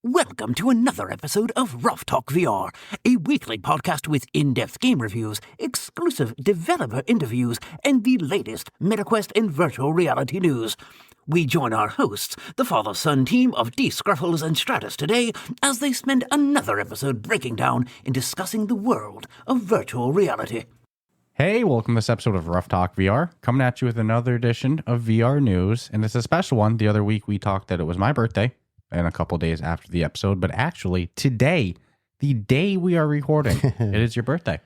Welcome to another episode of Ruff Talk VR, a weekly podcast with in-depth game reviews, exclusive developer interviews, and the latest MetaQuest and virtual reality news. We join our hosts, the father-son team of D. Scruffles and Stratus today, as they spend another episode breaking down and discussing the world of virtual reality. Hey, welcome to this episode of Ruff Talk VR, coming at you with another edition of VR news, and it's a special one. The other week we talked that it was my birthday, and a couple days after the episode, but actually today, the day we are recording, it is your birthday.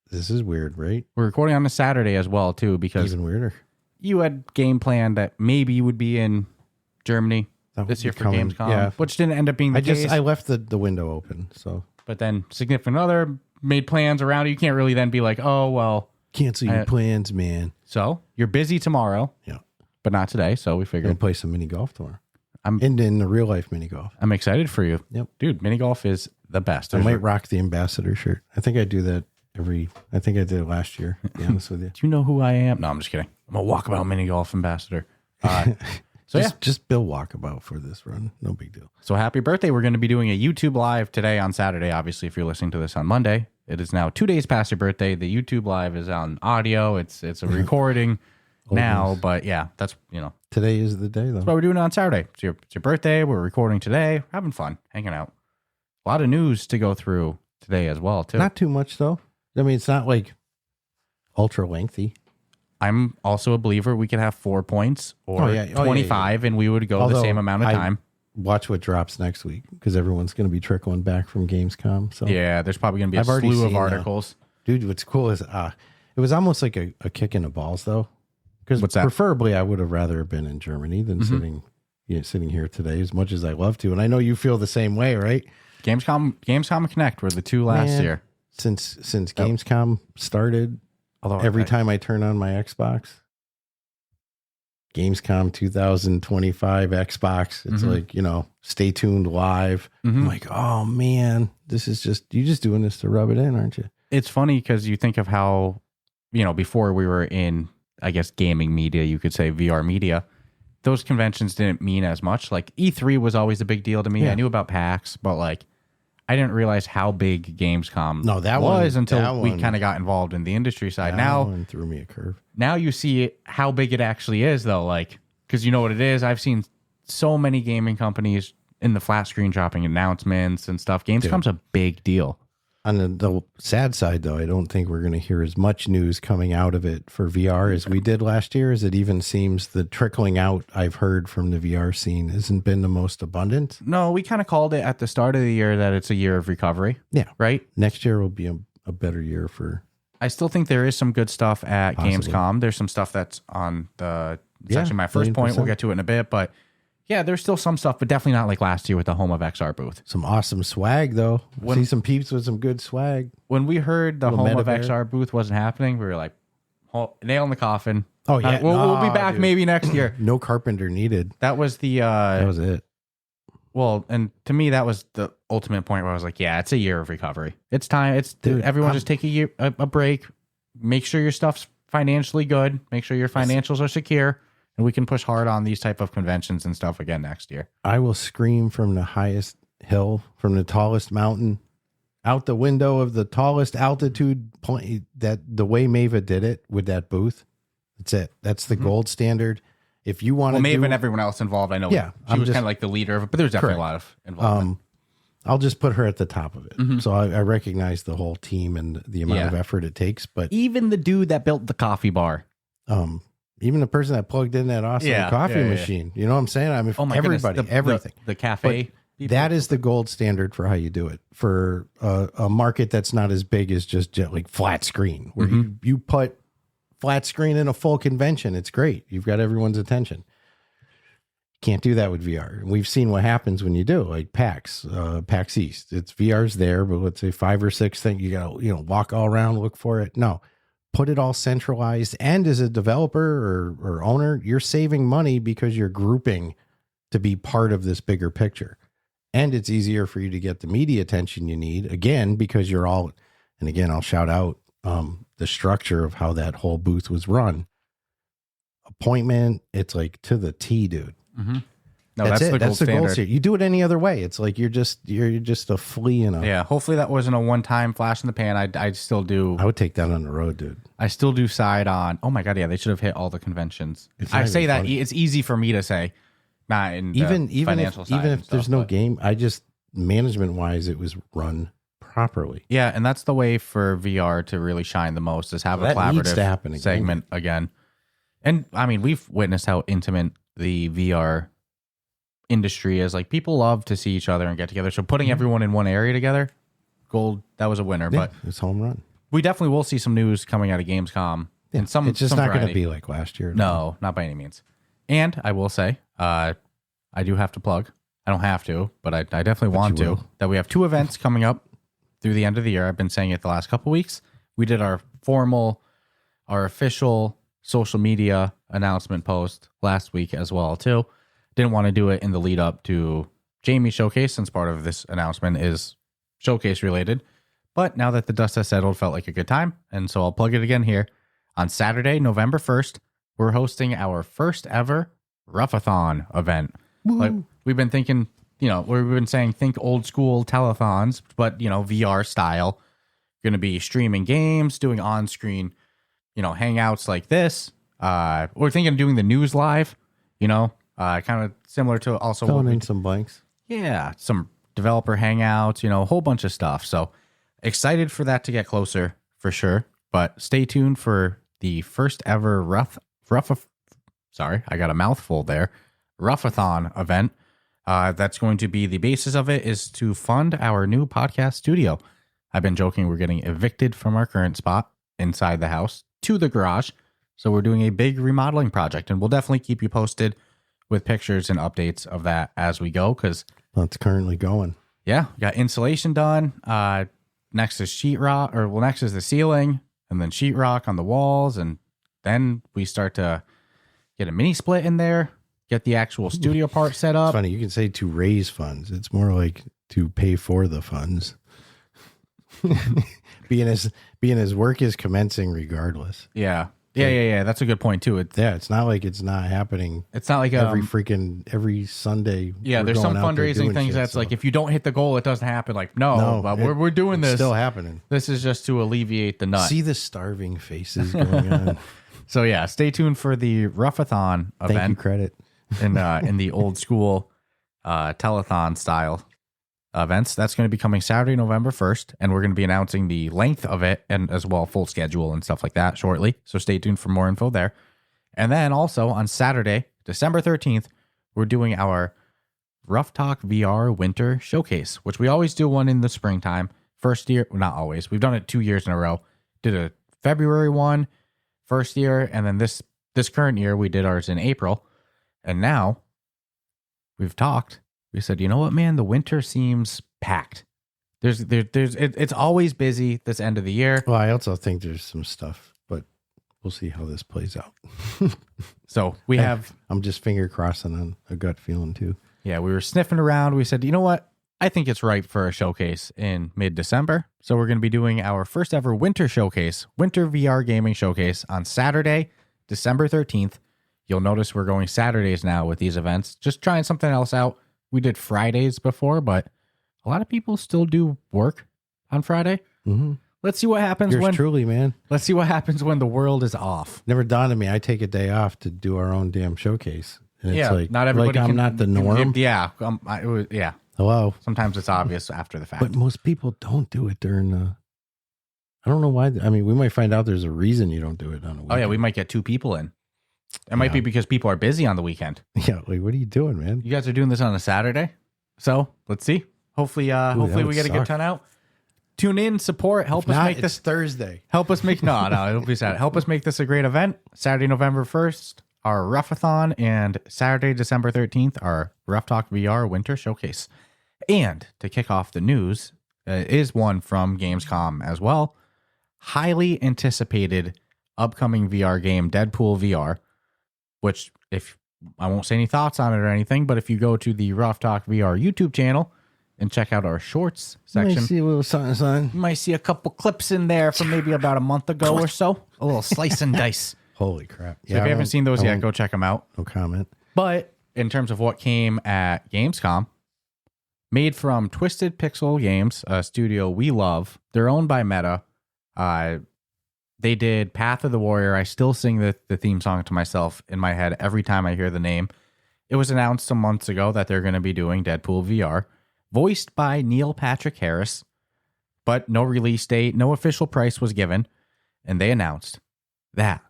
This is weird, right? We're recording on a Saturday as well, too, because even weirder. You had game planned that maybe you would be in Germany this year for Gamescom, which didn't end up being the case. I left the window open, so. But then significant other made plans around it. You can't really then be like, oh, well. Cancel your plans, man. So you're busy tomorrow, but not today, so we figured. I'm going to play some mini golf tomorrow. In the real life mini golf. I'm excited for you. Yep. Dude, mini golf is the best. I might rock the ambassador shirt. I think I do that I think I did it last year, to be honest with you. Do you know who I am? No, I'm just kidding. I'm a walkabout mini golf ambassador. Just Bill walkabout for this run. No big deal. So happy birthday. We're going to be doing a YouTube live today on Saturday. Obviously, if you're listening to this on Monday, it is now 2 days past your birthday. The YouTube live is on audio. It's a recording now, but yeah, that's, Today is the day, though. That's why we're doing it on Saturday. It's your birthday. We're recording today. We're having fun, hanging out. A lot of news to go through today as well, too. Not too much, though. I mean, it's not like ultra lengthy. I'm also a believer we could have 4 points or 25 and we would go the same amount of time. Watch what drops next week because everyone's going to be trickling back from Gamescom. So yeah, there's probably going to be a slew of articles. Dude, what's cool is it was almost like a kick in the balls, though. Because preferably I would have rather been in Germany than sitting here today, as much as I love to. And I know you feel the same way, right? Gamescom and Connect were the two last year. Since Gamescom started, every time I turn on my Xbox, Gamescom 2025 Xbox, it's like, stay tuned live. I'm like, oh man, this is you're just doing this to rub it in, aren't you? It's funny because you think of how, before we were in, I guess, gaming media, you could say VR media, those conventions didn't mean as much. Like E3 was always a big deal to me. Yeah. I knew about PAX, but I didn't realize how big Gamescom was until we kind of got involved in the industry side. Now one threw me a curve. Now you see how big it actually is, though. Because you know what it is. I've seen so many gaming companies in the flat screen dropping announcements and stuff. Gamescom's a big deal. On the sad side, though, I don't think we're going to hear as much news coming out of it for VR as we did last year, as it even seems the trickling out I've heard from the VR scene hasn't been the most abundant. No, we kind of called it at the start of the year that it's a year of recovery. Yeah. Right? Next year will be a better year for... I still think there is some good stuff at Gamescom. There's some stuff that's on the... It's actually my first point. We'll get to it in a bit, but... Yeah, there's still some stuff, but definitely not like last year with the Home of XR booth. Some awesome swag, though. See some peeps with some good swag. When we heard the Home of XR booth wasn't happening, we were like, nail in the coffin. Oh, yeah. We'll be back maybe next year. No carpenter needed. That was the... that was it. Well, and to me, that was the ultimate point where I was like, yeah, it's a year of recovery. It's time. Everyone just take a break. Make sure your stuff's financially good. Make sure your financials are secure. And we can push hard on these type of conventions and stuff again next year. I will scream from the highest hill, from the tallest mountain, out the window of the tallest altitude point, that the way Mava did it with that booth. That's it. That's the gold standard. If you want to Mava and everyone else involved, I know she was kind of like the leader of it, but there's definitely a lot of involvement. I'll just put her at the top of it. So I recognize the whole team and the amount of effort it takes. But even the dude that built the coffee bar. Even the person that plugged in that awesome coffee machine. You know what I'm saying? I mean, everybody, everything. The cafe. That is the gold standard for how you do it. For a market that's not as big as just like flat screen, where you put flat screen in a full convention. It's great. You've got everyone's attention. Can't do that with VR. We've seen what happens when you do, like PAX East. It's VR's there, but let's say 5 or 6 things. You got to walk all around, look for it. No. Put it all centralized, and as a developer or owner, you're saving money because you're grouping to be part of this bigger picture. And it's easier for you to get the media attention you need, again, because you're all, and again, I'll shout out the structure of how that whole booth was run. Appointment, it's like to the T, dude. No, that's the gold standard. You do it any other way, it's like you're just a flea in a. Yeah, hopefully that wasn't a one-time flash in the pan. I still do. I would take that on the road, dude. I still do side on. Oh my god, yeah, they should have hit all the conventions. I say that it's easy for me to say, not in even financial side. Even if there's stuff, no game, I just management wise, it was run properly. Yeah, and that's the way for VR to really shine the most is have a collaborative segment again. And I mean, we've witnessed how intimate the VR industry is. Like people love to see each other and get together. So putting everyone in one area together, gold, that was a winner. Yeah, but it's home run. We definitely will see some news coming out of Gamescom. Yeah, and some it's just some not going to variety. be like last year. No, not by any means. And I will say, I do have to plug. I don't have to, but I definitely want to. That we have 2 events coming up through the end of the year. I've been saying it the last couple weeks. We did our official social media announcement post last week as well too. Didn't want to do it in the lead up to Jamie's showcase since part of this announcement is showcase related. But now that the dust has settled, felt like a good time. And so I'll plug it again here. On Saturday, November 1st, we're hosting our first ever Ruffathon event. Like we've been thinking, we've been saying think old school telethons, but VR style. Going to be streaming games, doing on-screen, hangouts like this. We're thinking of doing the news live, kind of similar to also filling in some blanks. Yeah, some developer hangouts, a whole bunch of stuff. So excited for that to get closer for sure. But stay tuned for the first ever sorry, I got a mouthful there. Ruffathon event. That's going to be the basis of it is to fund our new podcast studio. I've been joking we're getting evicted from our current spot inside the house to the garage. So we're doing a big remodeling project, and we'll definitely keep you posted with pictures and updates of that as we go. Because that's currently going. Yeah, we got insulation done. Next is sheetrock, next is the ceiling, and then sheetrock on the walls, and then we start to get a mini split in there. Get the actual studio part set up. It's funny, you can say to raise funds. It's more like to pay for the funds. being as work is commencing regardless. Yeah. Yeah. That's a good point too. It's not like it's not happening. It's not like every Sunday. Yeah, there's some fundraising things that's like if you don't hit the goal, it doesn't happen. Like but we're doing this. It's still happening. This is just to alleviate the nut. See the starving faces going on. So yeah, stay tuned for the Ruffathon event. Thank you, credit. in the old school telethon style events. That's going to be coming Saturday, November 1st, and we're going to be announcing the length of it and as well full schedule and stuff like that shortly. So stay tuned for more info there. And then also on Saturday, December 13th, we're doing our Ruff Talk VR Winter Showcase, which we always do one in the springtime. First year, well, not always. We've done it 2 years in a row. Did a February one, first year, and then this current year we did ours in April. And now we've talked. We said, you know what, man? The winter seems packed. It's always busy this end of the year. Well, I also think there's some stuff, but we'll see how this plays out. So I'm just finger crossing on a gut feeling too. Yeah, we were sniffing around. We said, you know what? I think it's ripe for a showcase in mid-December. So we're going to be doing our first ever winter showcase, Winter VR Gaming Showcase on Saturday, December 13th. You'll notice we're going Saturdays now with these events. Just trying something else out. We did Fridays before, but a lot of people still do work on Friday. Mm-hmm. Let's see what happens truly, man. Let's see what happens when the world is off. Never dawned on me. I take a day off to do our own damn showcase. And it's like, not everybody. I'm not the norm. Yeah. Hello. Sometimes it's obvious after the fact. But most people don't do it during the. I don't know why. I mean, we might find out there's a reason you don't do it on a weekend. Oh yeah, we might get 2 people in. It might be because people are busy on the weekend. Yeah, like what are you doing, man? You guys are doing this on a Saturday, so let's see. Hopefully, we get a good turnout. Tune in, support, help us make this Thursday. Help us make no, it'll be Saturday. Help us make this a great event. Saturday, November 1st, our Ruffathon, and Saturday, December 13th, our Ruff Talk VR Winter Showcase. And to kick off the news is one from Gamescom as well. Highly anticipated upcoming VR game, Deadpool VR. Which, if I won't say any thoughts on it or anything, but if you go to the Ruff Talk VR YouTube channel and check out our shorts section, you might see a little something. You might see a couple clips in there from maybe about a month ago or so. A little slice and dice. Holy crap. So if you haven't seen those yet, go check them out. No comment. But in terms of what came at Gamescom, made from Twisted Pixel Games, a studio we love. They're owned by Meta. They did Path of the Warrior. I still sing the theme song to myself in my head every time I hear the name. It was announced some months ago that they're going to be doing Deadpool VR, voiced by Neil Patrick Harris, but no release date, no official price was given, and they announced that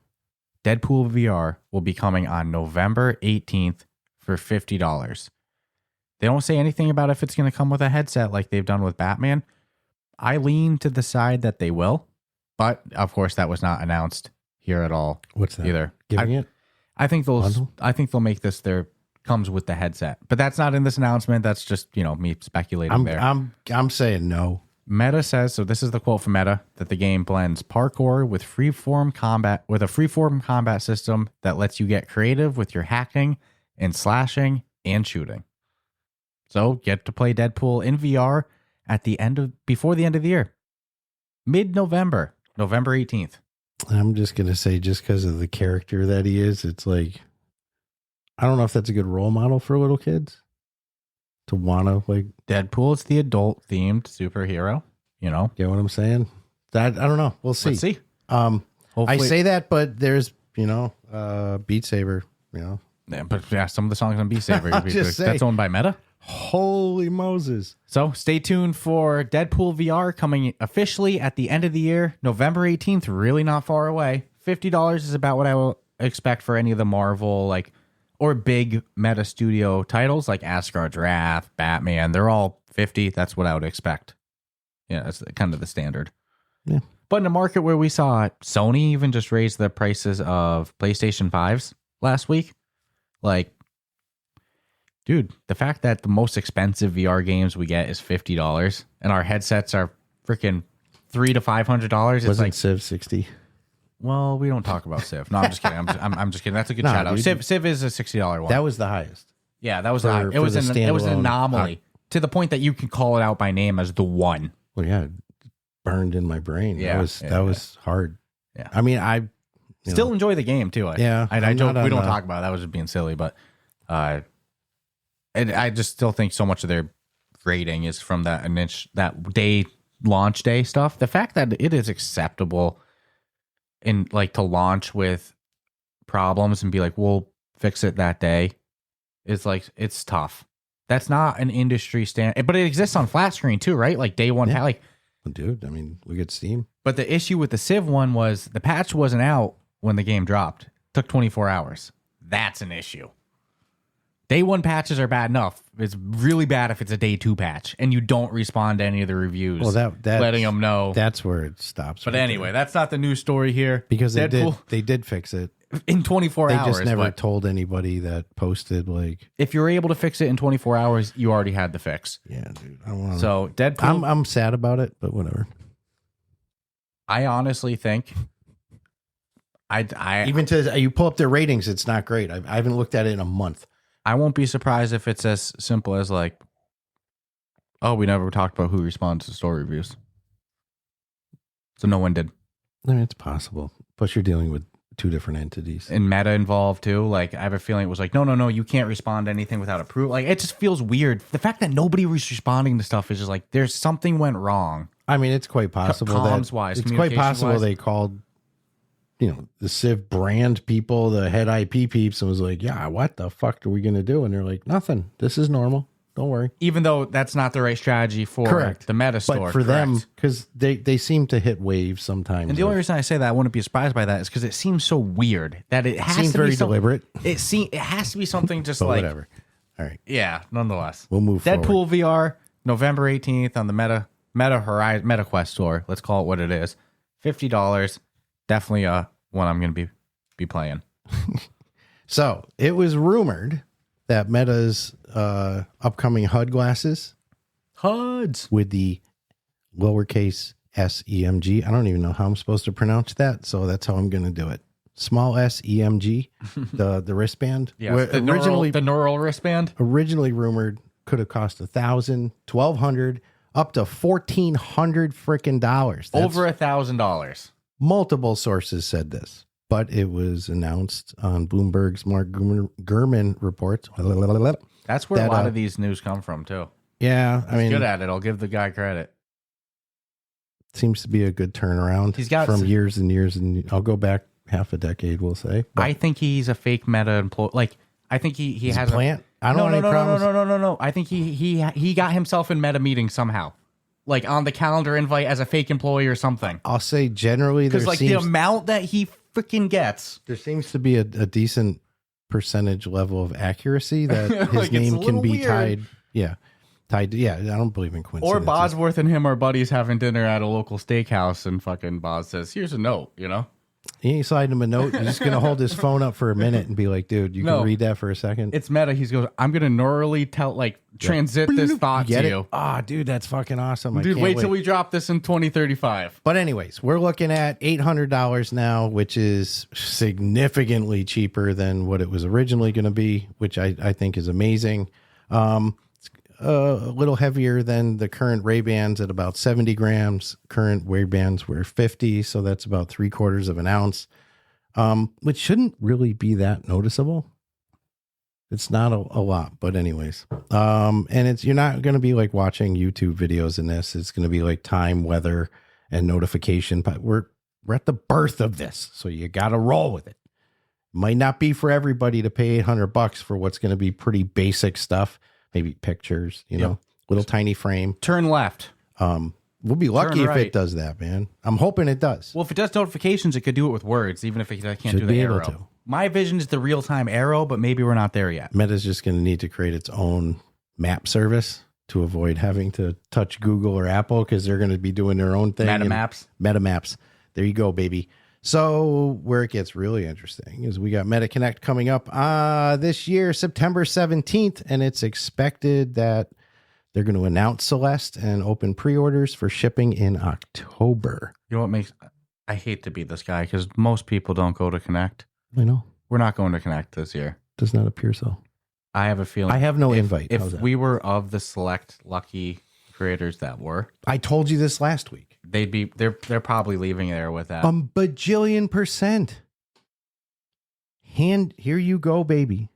Deadpool VR will be coming on November 18th for $50. They don't say anything about if it's going to come with a headset like they've done with Batman. I lean to the side that they will, but of course that was not announced here at all. What's that? Either. Giving it? I think they'll make this their comes with the headset, but that's not in this announcement. That's just, me speculating there. I'm saying no. Meta says, so this is the quote from Meta, that the game blends parkour with freeform combat system that lets you get creative with your hacking and slashing and shooting. So get to play Deadpool in VR before the end of the year. Mid-November, November 18th. I'm just going to say, just because of the character that he is, it's like, I don't know if that's a good role model for little kids to want to like. Deadpool is the adult themed superhero, Get what I'm saying? That I don't know. We'll see. Let's see. I say that, but there's, Beat Saber, Yeah, but yeah, some of the songs on Beat Saber, just that's owned by Meta. Holy Moses. So stay tuned for Deadpool VR coming officially at the end of the year, November 18th, really not far away. $50 is about what I will expect for any of the Marvel, or big Meta Studio titles like Asgard's Wrath, Batman. They're all $50. That's what I would expect. Yeah, that's kind of the standard. Yeah. But in a market where we saw Sony even just raise the prices of PlayStation 5s last week, dude, the fact that the most expensive VR games we get is $50 and our headsets are freaking $300 to $500. Wasn't Civ 60? Well, we don't talk about Civ. No, I'm just kidding. I'm just kidding. That's a good shout out. Civ is a $60 one. That was the highest. Yeah, that was the highest. It was an anomaly to the point that you can call it out by name as the one. Well, yeah, it burned in my brain. Yeah, that was hard. Yeah, I mean, I still enjoy the game too. I joke. We don't talk about it. That was just being silly, but and I just still think so much of their grading is from that launch day stuff. The fact that it is acceptable in to launch with problems and be like, we'll fix it that day is it's tough. That's not an industry standard, but it exists on flat screen too, right? Day one, dude. I mean, we get Steam. But the issue with the Civ one was the patch wasn't out when the game dropped. It took 24 hours. That's an issue. Day one patches are bad enough. It's really bad if it's a day two patch and you don't respond to any of the reviews. Well, that's letting them know. That's where it stops. But anyway, that's not the news story here. Because they did fix it in 24 hours. They just never told anybody that posted if you're able to fix it in 24 hours, you already had the fix. Yeah, dude. I want So Deadpool. I'm sad about it, but whatever. I honestly think. I even to you pull up their ratings, it's not great. I haven't looked at it in a month. I won't be surprised if it's as simple as we never talked about who responds to store reviews. So no one did. I mean, it's possible. Plus, you're dealing with two different entities. And Meta involved too. I have a feeling it was no, you can't respond to anything without approval. It just feels weird. The fact that nobody was responding to stuff is just there's something went wrong. I mean, it's quite possible comms-wise, it's quite possible they called the Civ brand people, the head IP peeps, and was like, yeah, what the fuck are we going to do? And they're like, nothing. This is normal. Don't worry. Even though that's not the right strategy for the Meta store. But for them, because they seem to hit waves sometimes. And the only reason I say that I wouldn't be surprised by that is because it seems so weird that it has to be very deliberate. It has to be something just whatever. All right. Yeah, nonetheless. We'll move forward. Deadpool VR, November 18th on the Meta Quest store. Let's call it what it is. $50. Definitely one I'm going to be playing. So it was rumored that Meta's upcoming HUD glasses, HUDs with the lowercase SEMG. I don't even know how I'm supposed to pronounce that, so that's how I'm going to do it. Small SEMG, the wristband. Yeah, the neural wristband. Originally rumored could have cost $1,000, $1,200, up to $1,400 freaking dollars. Over $1,000. Multiple sources said this. but it was announced on Bloomberg's Mark Gurman report. That's where a lot of these news come from, too. Yeah, I mean, good at it. I'll give the guy credit. Seems to be a good turnaround. He's got from years and years, and I'll go back half a decade, we'll say. But I think he's a fake Meta employee. Like, I think he has a plant. I don't know. No. I think he got himself in Meta meetings somehow, like on the calendar invite as a fake employee or something. I'll say generally, because like the amount that he freaking gets, there seems to be a decent percentage level of accuracy that his like name can be weird. Tied. Yeah. I don't believe in coincidences. Or Bosworth and him are buddies having dinner at a local steakhouse, and fucking Boz says, "Here's a note," you know. He ain't sliding him a note. He's just gonna hold his phone up for a minute and be like, "Dude, you can read that for a second." It's Meta. He goes, "I'm gonna neurally transit this thought to you." Ah, dude, that's fucking awesome. Dude, wait till we drop this in 2035. But anyways, we're looking at $800 now, which is significantly cheaper than what it was originally going to be, which I think is amazing. A little heavier than the current Ray-Bans at about 70 grams. Current Ray-Bans were 50, so that's about 3/4 of an ounce, which shouldn't really be that noticeable. It's not a lot, but anyways. And you're not going to be like watching YouTube videos in this. It's going to be like time, weather, and notification. But we're at the birth of this, so you got to roll with it. Might not be for everybody to pay $800 for what's going to be pretty basic stuff. Maybe pictures, little tiny frame. Turn left. We'll be lucky if it does that, man. I'm hoping it does. Well, if it does notifications, it could do it with words, even if it can't do the arrow. My vision is the real-time arrow, but maybe we're not there yet. Meta's just going to need to create its own map service to avoid having to touch Google or Apple because they're going to be doing their own thing. Meta Maps. There you go, baby. So where it gets really interesting is we got Meta Connect coming up this year, September 17th, and it's expected that they're going to announce Celeste and open pre-orders for shipping in October. You know what I hate to be this guy because most people don't go to Connect. I know. We're not going to Connect this year. Does not appear so. I have a feeling. I have no invite. If we were of the select lucky creators that were. I told you this last week. They're probably leaving there with that. Bajillion %. Here you go, baby.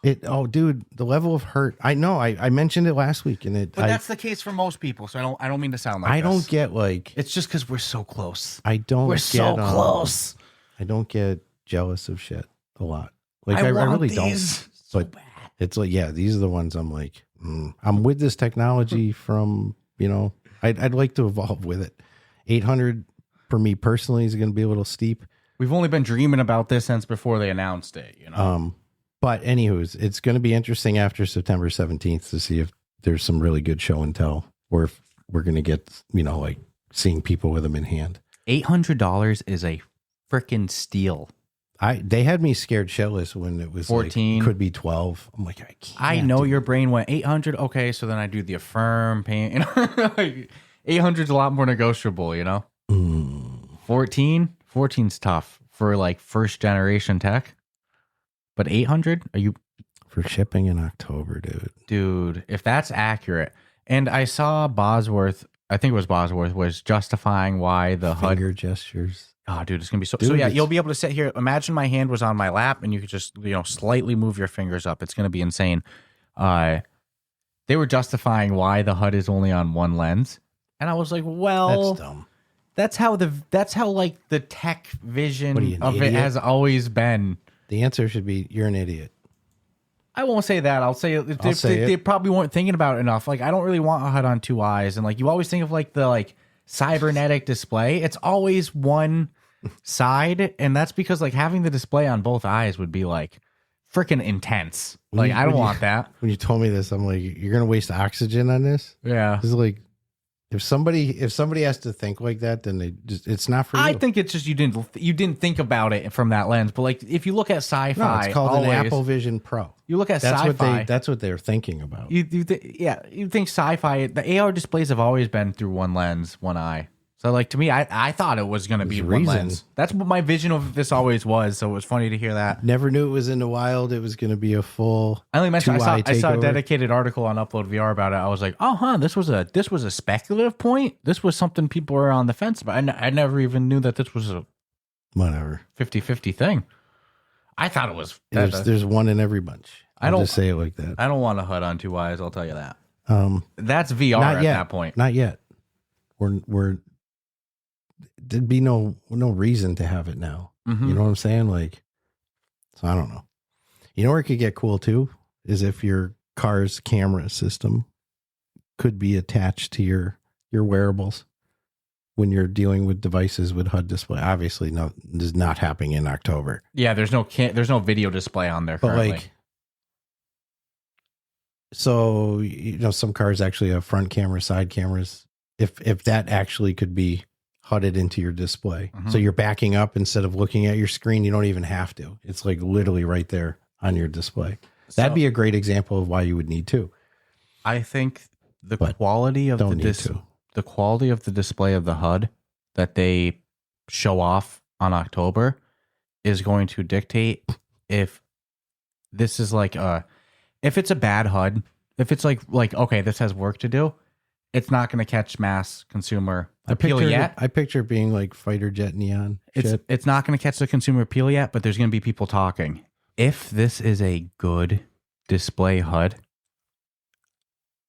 Dude, the level of hurt. I know. I mentioned it last week, but that's the case for most people. So I don't mean to sound like I don't get like it's just because we're so close. We're so close. I don't get jealous of shit a lot. Like I really don't. So bad. It's like these are the ones I'm like. I'm with this technology from I'd like to evolve with it. 800 for me personally is going to be a little steep. We've only been dreaming about this since before they announced it, But anywho's, it's going to be interesting after September 17th to see if there's some really good show and tell, or if we're going to get like seeing people with them in hand. $800 is a freaking steal. They had me scared shitless when it was 14, could be 12. I'm like, I can't. I know your brain went 800. Okay, so then I do the affirm paying. 800 is a lot more negotiable, 14's tough for like first generation tech, but 800 are you for shipping in October, dude? If that's accurate, and I saw Bosworth, I think it was Bosworth, was justifying why the finger gestures. Oh, dude, it's going to be so yeah, you'll be able to sit here. Imagine my hand was on my lap and you could just, slightly move your fingers up. It's going to be insane. They were justifying why the HUD is only on one lens. And I was like, well, that's dumb. That's how like the tech vision of idiot? It has always been. The answer should be, you're an idiot. I won't say that. I'll say they probably weren't thinking about it enough. Like, I don't really want a HUD on two eyes. And like, you always think of like the cybernetic display. It's always one side, and that's because like having the display on both eyes would be like freaking intense. Like I don't want that. When you told me this, I'm like, you're gonna waste oxygen on this? Yeah. This is like if somebody has to think like that, then it's not for you. I think it's just you didn't think about it from that lens. But like if you look at sci-fi, it's called an Apple Vision Pro. You look at sci-fi. That's what they're thinking about. You think sci-fi. The AR displays have always been through one lens, one eye. So like to me, I thought it was going to be one lens. That's what my vision of this always was. So it was funny to hear that. Never knew it was in the wild. It was going to be a full. I only mentioned I saw a dedicated article on Upload VR about it. I was like, this was a speculative point. This was something people were on the fence about. I never even knew that this was Whatever. 50-50 thing. I thought it was. There's one in every bunch. I'll just say it like that. I don't want a HUD on two eyes. I'll tell you that. That's VR not at yet. that point. Not yet. There'd be no reason to have it now. Mm-hmm. You know what I'm saying? Like, so I don't know. You know where it could get cool too is if your car's camera system could be attached to your wearables when you're dealing with devices with HUD display. Obviously, no, this is not happening in October. Yeah, there's no video display on there But currently. like, so some cars actually have front cameras, side cameras. If that actually could be HUDed into your display, so you're backing up instead of looking at your screen, you don't even have to. It's like literally right there on your display. That'd be a great example of why you would need to. I think the quality of the quality of the display of the HUD that they show off on October is going to dictate if this is like if it's a bad HUD, if it's like okay, this has work to do, it's not going to catch mass consumer appeal yet. I picture it being like fighter jet neon. It's not going to catch the consumer appeal yet, but there's going to be people talking. If this is a good display HUD,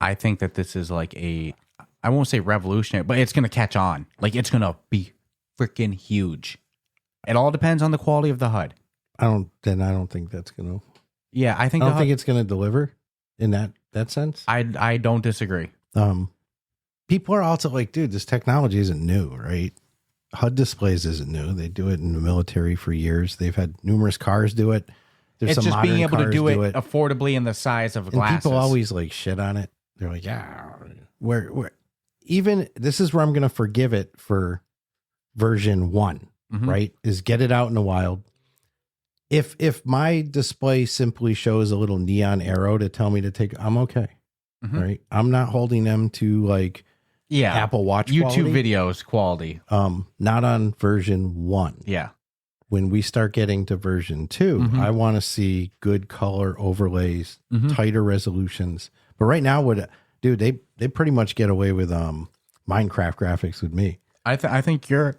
I think that this is like I won't say revolutionary, but it's going to catch on. Like it's going to be freaking huge. It all depends on the quality of the HUD. I don't think that's going to. Yeah, I don't think it's going to deliver in that sense. I don't disagree. People are also like, dude, this technology isn't new, right? HUD displays isn't new. They do it in the military for years. They've had numerous cars do it. There's it's some just being able to do it affordably in the size of glasses. People always like shit on it. They're like, yeah, where even this is where I'm going to forgive it for version 1, right? Is get it out in the wild. If my display simply shows a little neon arrow to tell me to take, I'm okay. Right. I'm not holding them to like Apple Watch YouTube quality. videos quality. Not on version 1. Yeah. When we start getting to version 2, I want to see good color overlays, tighter resolutions. But right now, they pretty much get away with Minecraft graphics with me. I think your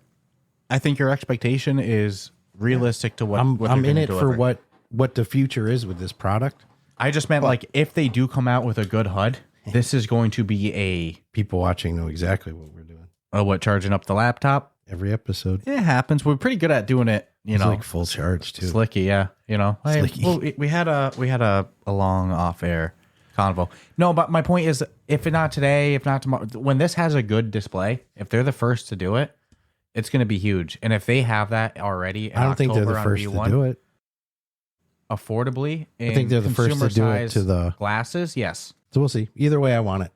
expectation is realistic to what I'm in it for what the future is with this product. I just meant like if they do come out with a good HUD, this is going to be people watching know exactly what we're doing. Oh, what, charging up the laptop? Every episode. It happens. We're pretty good at doing it, It's like full charge too. Slicky, yeah. Slicky. We had a long off-air convo. No, but my point is, if not today, if not tomorrow, when this has a good display, if they're the first to do it, it's going to be huge. And if they have that already, I don't think they're the first to do it affordably. I think they're the first to do it to the glasses. Yes. So we'll see. Either way, I want it.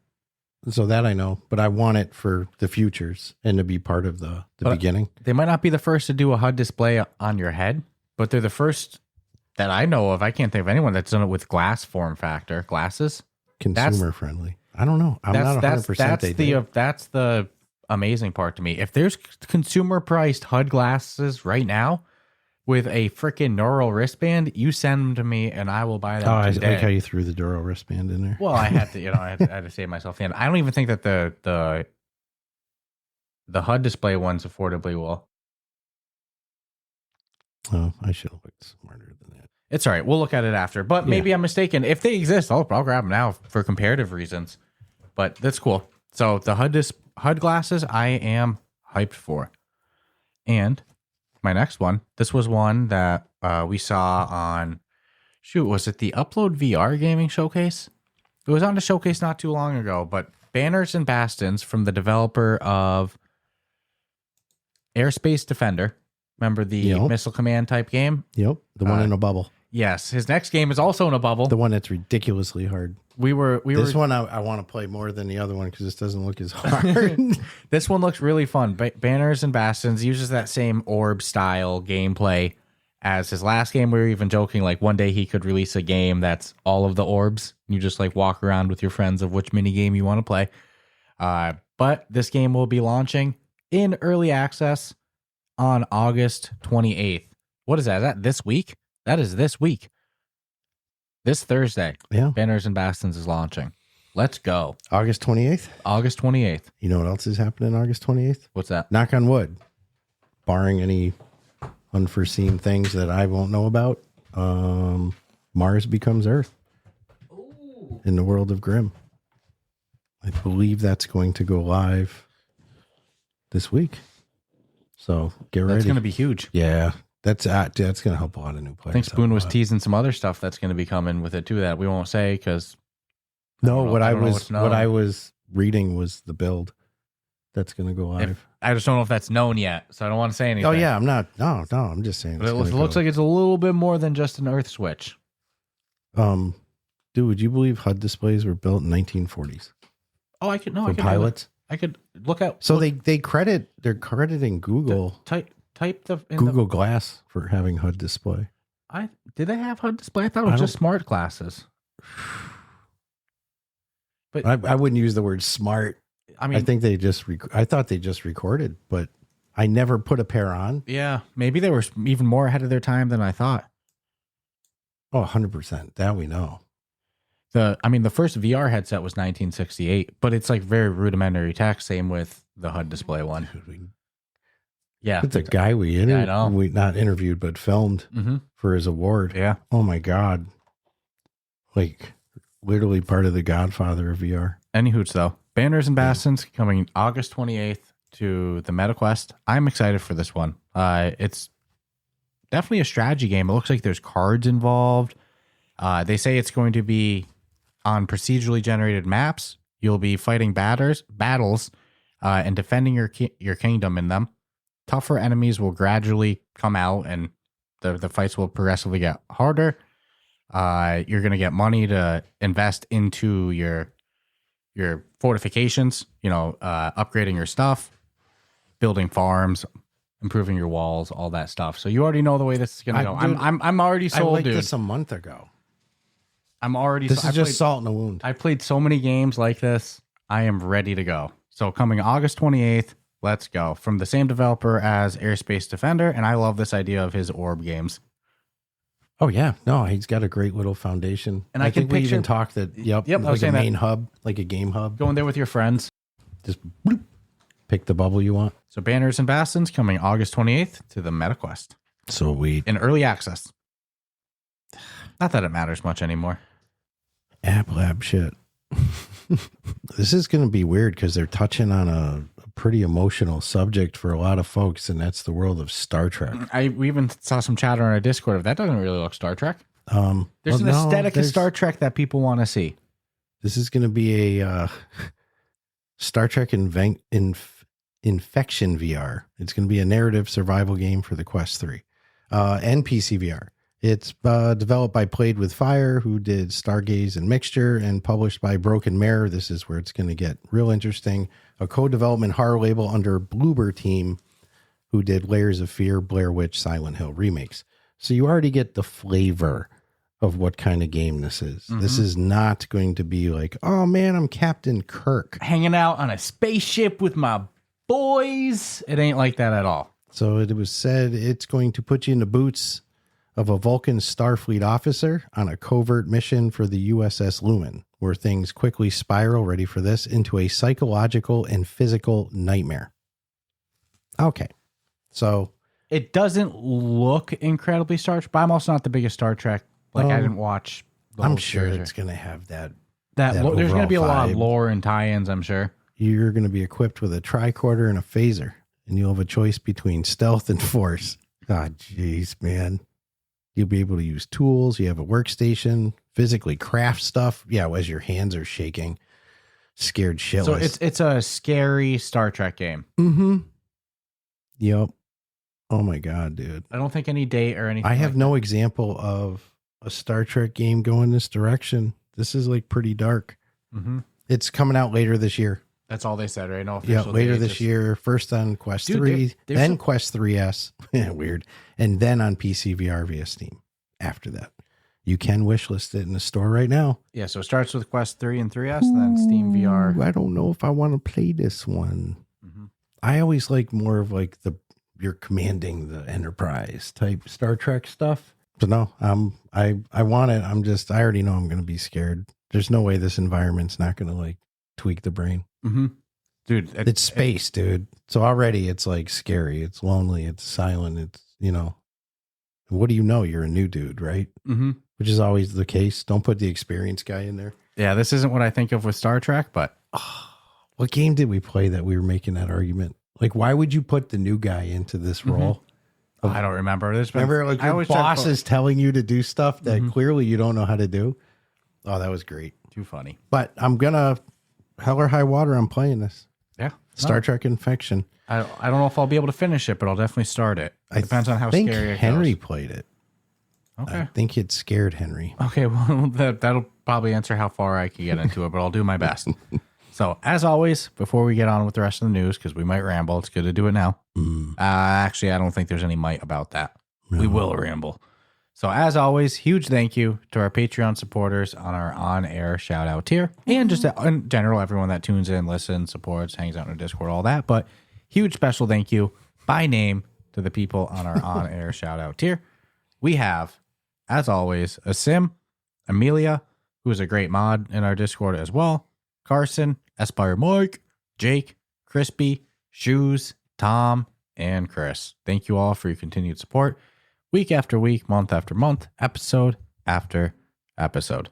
So that I know, but I want it for the futures and to be part of the beginning. They might not be the first to do a HUD display on your head, but they're the first that I know of. I can't think of anyone that's done it with glass form factor glasses. Consumer friendly. I don't know. I'm not 100%. That's the amazing part to me. If there's consumer priced HUD glasses right now with a freaking neural wristband, you send them to me and I will buy them. I today. like how you threw the neural wristband in there. Well, I had to, I had to save myself. And I don't even think that the HUD display ones affordably will. Oh, I should have looked smarter than that. It's all right. We'll look at it after. But maybe I'm mistaken. If they exist, I'll grab them now for comparative reasons. But that's cool. So the HUD glasses, I am hyped for. And my next one, this was one that we saw on, was it the Upload VR gaming showcase? It was on the showcase not too long ago, but Banners and Bastions from the developer of Airspace Defender. Remember the missile command type game? Yep. The one in a bubble. Yes. His next game is also in a bubble. The one that's ridiculously hard. This one I want to play more than the other one because this doesn't look as hard. This one looks really fun. Banners and Bastions uses that same orb style gameplay as his last game. We were even joking like one day he could release a game that's all of the orbs. You just like walk around with your friends of which mini game you want to play. But this game will be launching in early access on August 28th. What is that? Is that this week? That is this week. This Thursday, Banners and Bastions is launching. Let's go. August 28th? August 28th. You know what else is happening August 28th? What's that? Knock on wood. Barring any unforeseen things that I won't know about. Mars becomes Earth in the world of Grimm. I believe that's going to go live this week. So get ready. That's going to be huge. Yeah, that's going to help a lot of new players. I think Spoon was teasing some other stuff that's going to be coming with it too that we won't say because. No, what I was reading was the build that's going to go live. I just don't know if that's known yet, so I don't want to say anything. Oh yeah, I'm not. No, I'm just saying. But it looks like it's a little bit more than just an Earth switch. Dude, would you believe HUD displays were built in 1940s? Oh, I could for pilots. I could look out. So they're crediting Google. Type Google Glass for having HUD display. Did they have HUD display? I thought it was just smart glasses. But I wouldn't use the word smart. I mean, I think I thought they just recorded, but I never put a pair on. Yeah, maybe they were even more ahead of their time than I thought. Oh, 100%. That we know. The first VR headset was 1968, but it's like very rudimentary tech. Same with the HUD display one. Yeah, it's a guy we not interviewed but filmed for his award. Yeah. Oh my God. Like literally part of the Godfather of VR. Any hoots though. Banners and Bastions coming August 28th to the MetaQuest. I'm excited for this one. It's definitely a strategy game. It looks like there's cards involved. They say it's going to be on procedurally generated maps. You'll be fighting battles, and defending your kingdom in them. Tougher enemies will gradually come out, and the fights will progressively get harder. You're going to get money to invest into your fortifications, upgrading your stuff, building farms, improving your walls, all that stuff. So you already know the way this is going to go. Dude, I'm already sold, I liked dude. this a month ago. This is just salt in the wound. I played so many games like this. I am ready to go. So coming August 28th, let's go. From the same developer as Airspace Defender, and I love this idea of his orb games. Oh yeah, no, he's got a great little foundation. And I think we even talked that. Yep. Like a main hub, like a game hub. Going there with your friends. Just bloop, pick the bubble you want. So Banners and Bastions coming August 28th to the MetaQuest. Sweet. In early access. Not that it matters much anymore. App Lab shit. This is going to be weird because they're touching on a pretty emotional subject for a lot of folks, and that's the world of Star Trek. We even saw some chatter on our Discord of that doesn't really look Star Trek. There's an aesthetic of Star Trek that people want to see. This is going to be a Star Trek Infection VR. It's going to be a narrative survival game for the Quest 3 and PC VR. It's developed by Played with Fire, who did Stargaze and Mixture, and published by Broken Mirror. This is where it's going to get real interesting. A co-development horror label under Bloober Team, who did Layers of Fear, Blair Witch, Silent Hill remakes. So you already get the flavor of what kind of game this is. Mm-hmm. This is not going to be like, oh man, I'm Captain Kirk, hanging out on a spaceship with my boys. It ain't like that at all. So it was said it's going to put you in the boots of a Vulcan Starfleet officer on a covert mission for the USS Lumen, where things quickly spiral, ready for this, into a psychological and physical nightmare. Okay. So it doesn't look incredibly Star Trek, but I'm also not the biggest Star Trek. Like I didn't watch. I'm sure it's going to have that there's going to be a lot of lore and tie-ins, I'm sure. You're going to be equipped with a tricorder and a phaser, and you'll have a choice between stealth and force. God, jeez, man. You'll be able to use tools. You have a workstation, physically craft stuff. Yeah, as your hands are shaking, scared shitless. So it's a scary Star Trek game. Mm-hmm. Yep. Oh my God, dude. I don't think any date or anything. I have no example of a Star Trek game going this direction. This is like pretty dark. Mm-hmm. It's coming out later this year. That's all they said, right? No official later this year. First on Quest 3, then Quest 3S. Weird. And then on PC VR via Steam after that. You can wishlist it in the store right now. Yeah, so it starts with Quest 3 and 3S, and then Steam VR. I don't know if I want to play this one. Mm-hmm. I always like more of like you're commanding the Enterprise type Star Trek stuff. So no, I want it. I already know I'm going to be scared. There's no way this environment's not going to like tweak the brain. Mm-hmm. Dude, it's space, dude. So already it's like scary. It's lonely. It's silent. It's, What do you know? You're a new dude, right? Mm-hmm. Which is always the case. Don't put the experienced guy in there. Yeah, this isn't what I think of with Star Trek, but What game did we play that we were making that argument? Like, why would you put the new guy into this role? I don't remember. Remember, like, your boss is telling you to do stuff that clearly you don't know how to do? Oh, that was great. Too funny. But I'm going to, hell or high water, I'm playing this. Yeah. Star Trek Infection. I don't know if I'll be able to finish it, but I'll definitely start it. It depends on how scary it Henry goes. played it. Okay. I think it scared Henry. Okay, well, that'll probably answer how far I can get into it, but I'll do my best. So, as always, before we get on with the rest of the news, because we might ramble, it's good to do it now. Actually, I don't think there's any might about that. No. We will ramble. So, as always, huge thank you to our Patreon supporters on our on-air shout-out tier, and just in general, everyone that tunes in, listens, supports, hangs out in our Discord, all that. But huge special thank you by name to the people on our on-air shout-out tier. We have, as always, Asim, Amelia, who is a great mod in our Discord as well, Carson, Aspire Mike, Jake, Crispy, Shoes, Tom, and Chris. Thank you all for your continued support. Week after week, month after month, episode after episode.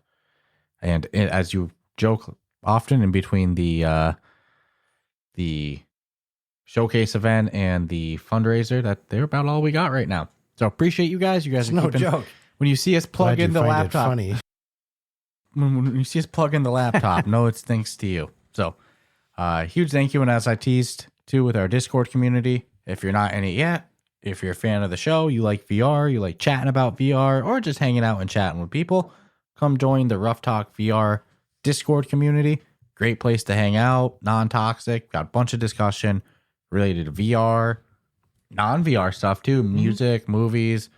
And as you joke often in between the showcase event and the fundraiser, that they're about all we got right now. So appreciate you guys. You guys are no joke. When you see us plug in the laptop, funny. When you see us plug in the laptop, know it's thanks to you. So huge thank you. And as I teased too with our Discord community, if you're not in it yet, if you're a fan of the show, you like VR, you like chatting about VR, or just hanging out and chatting with people, come join the Ruff Talk VR Discord community. Great place to hang out, non-toxic, got a bunch of discussion related to VR, non-VR stuff too, music, movies,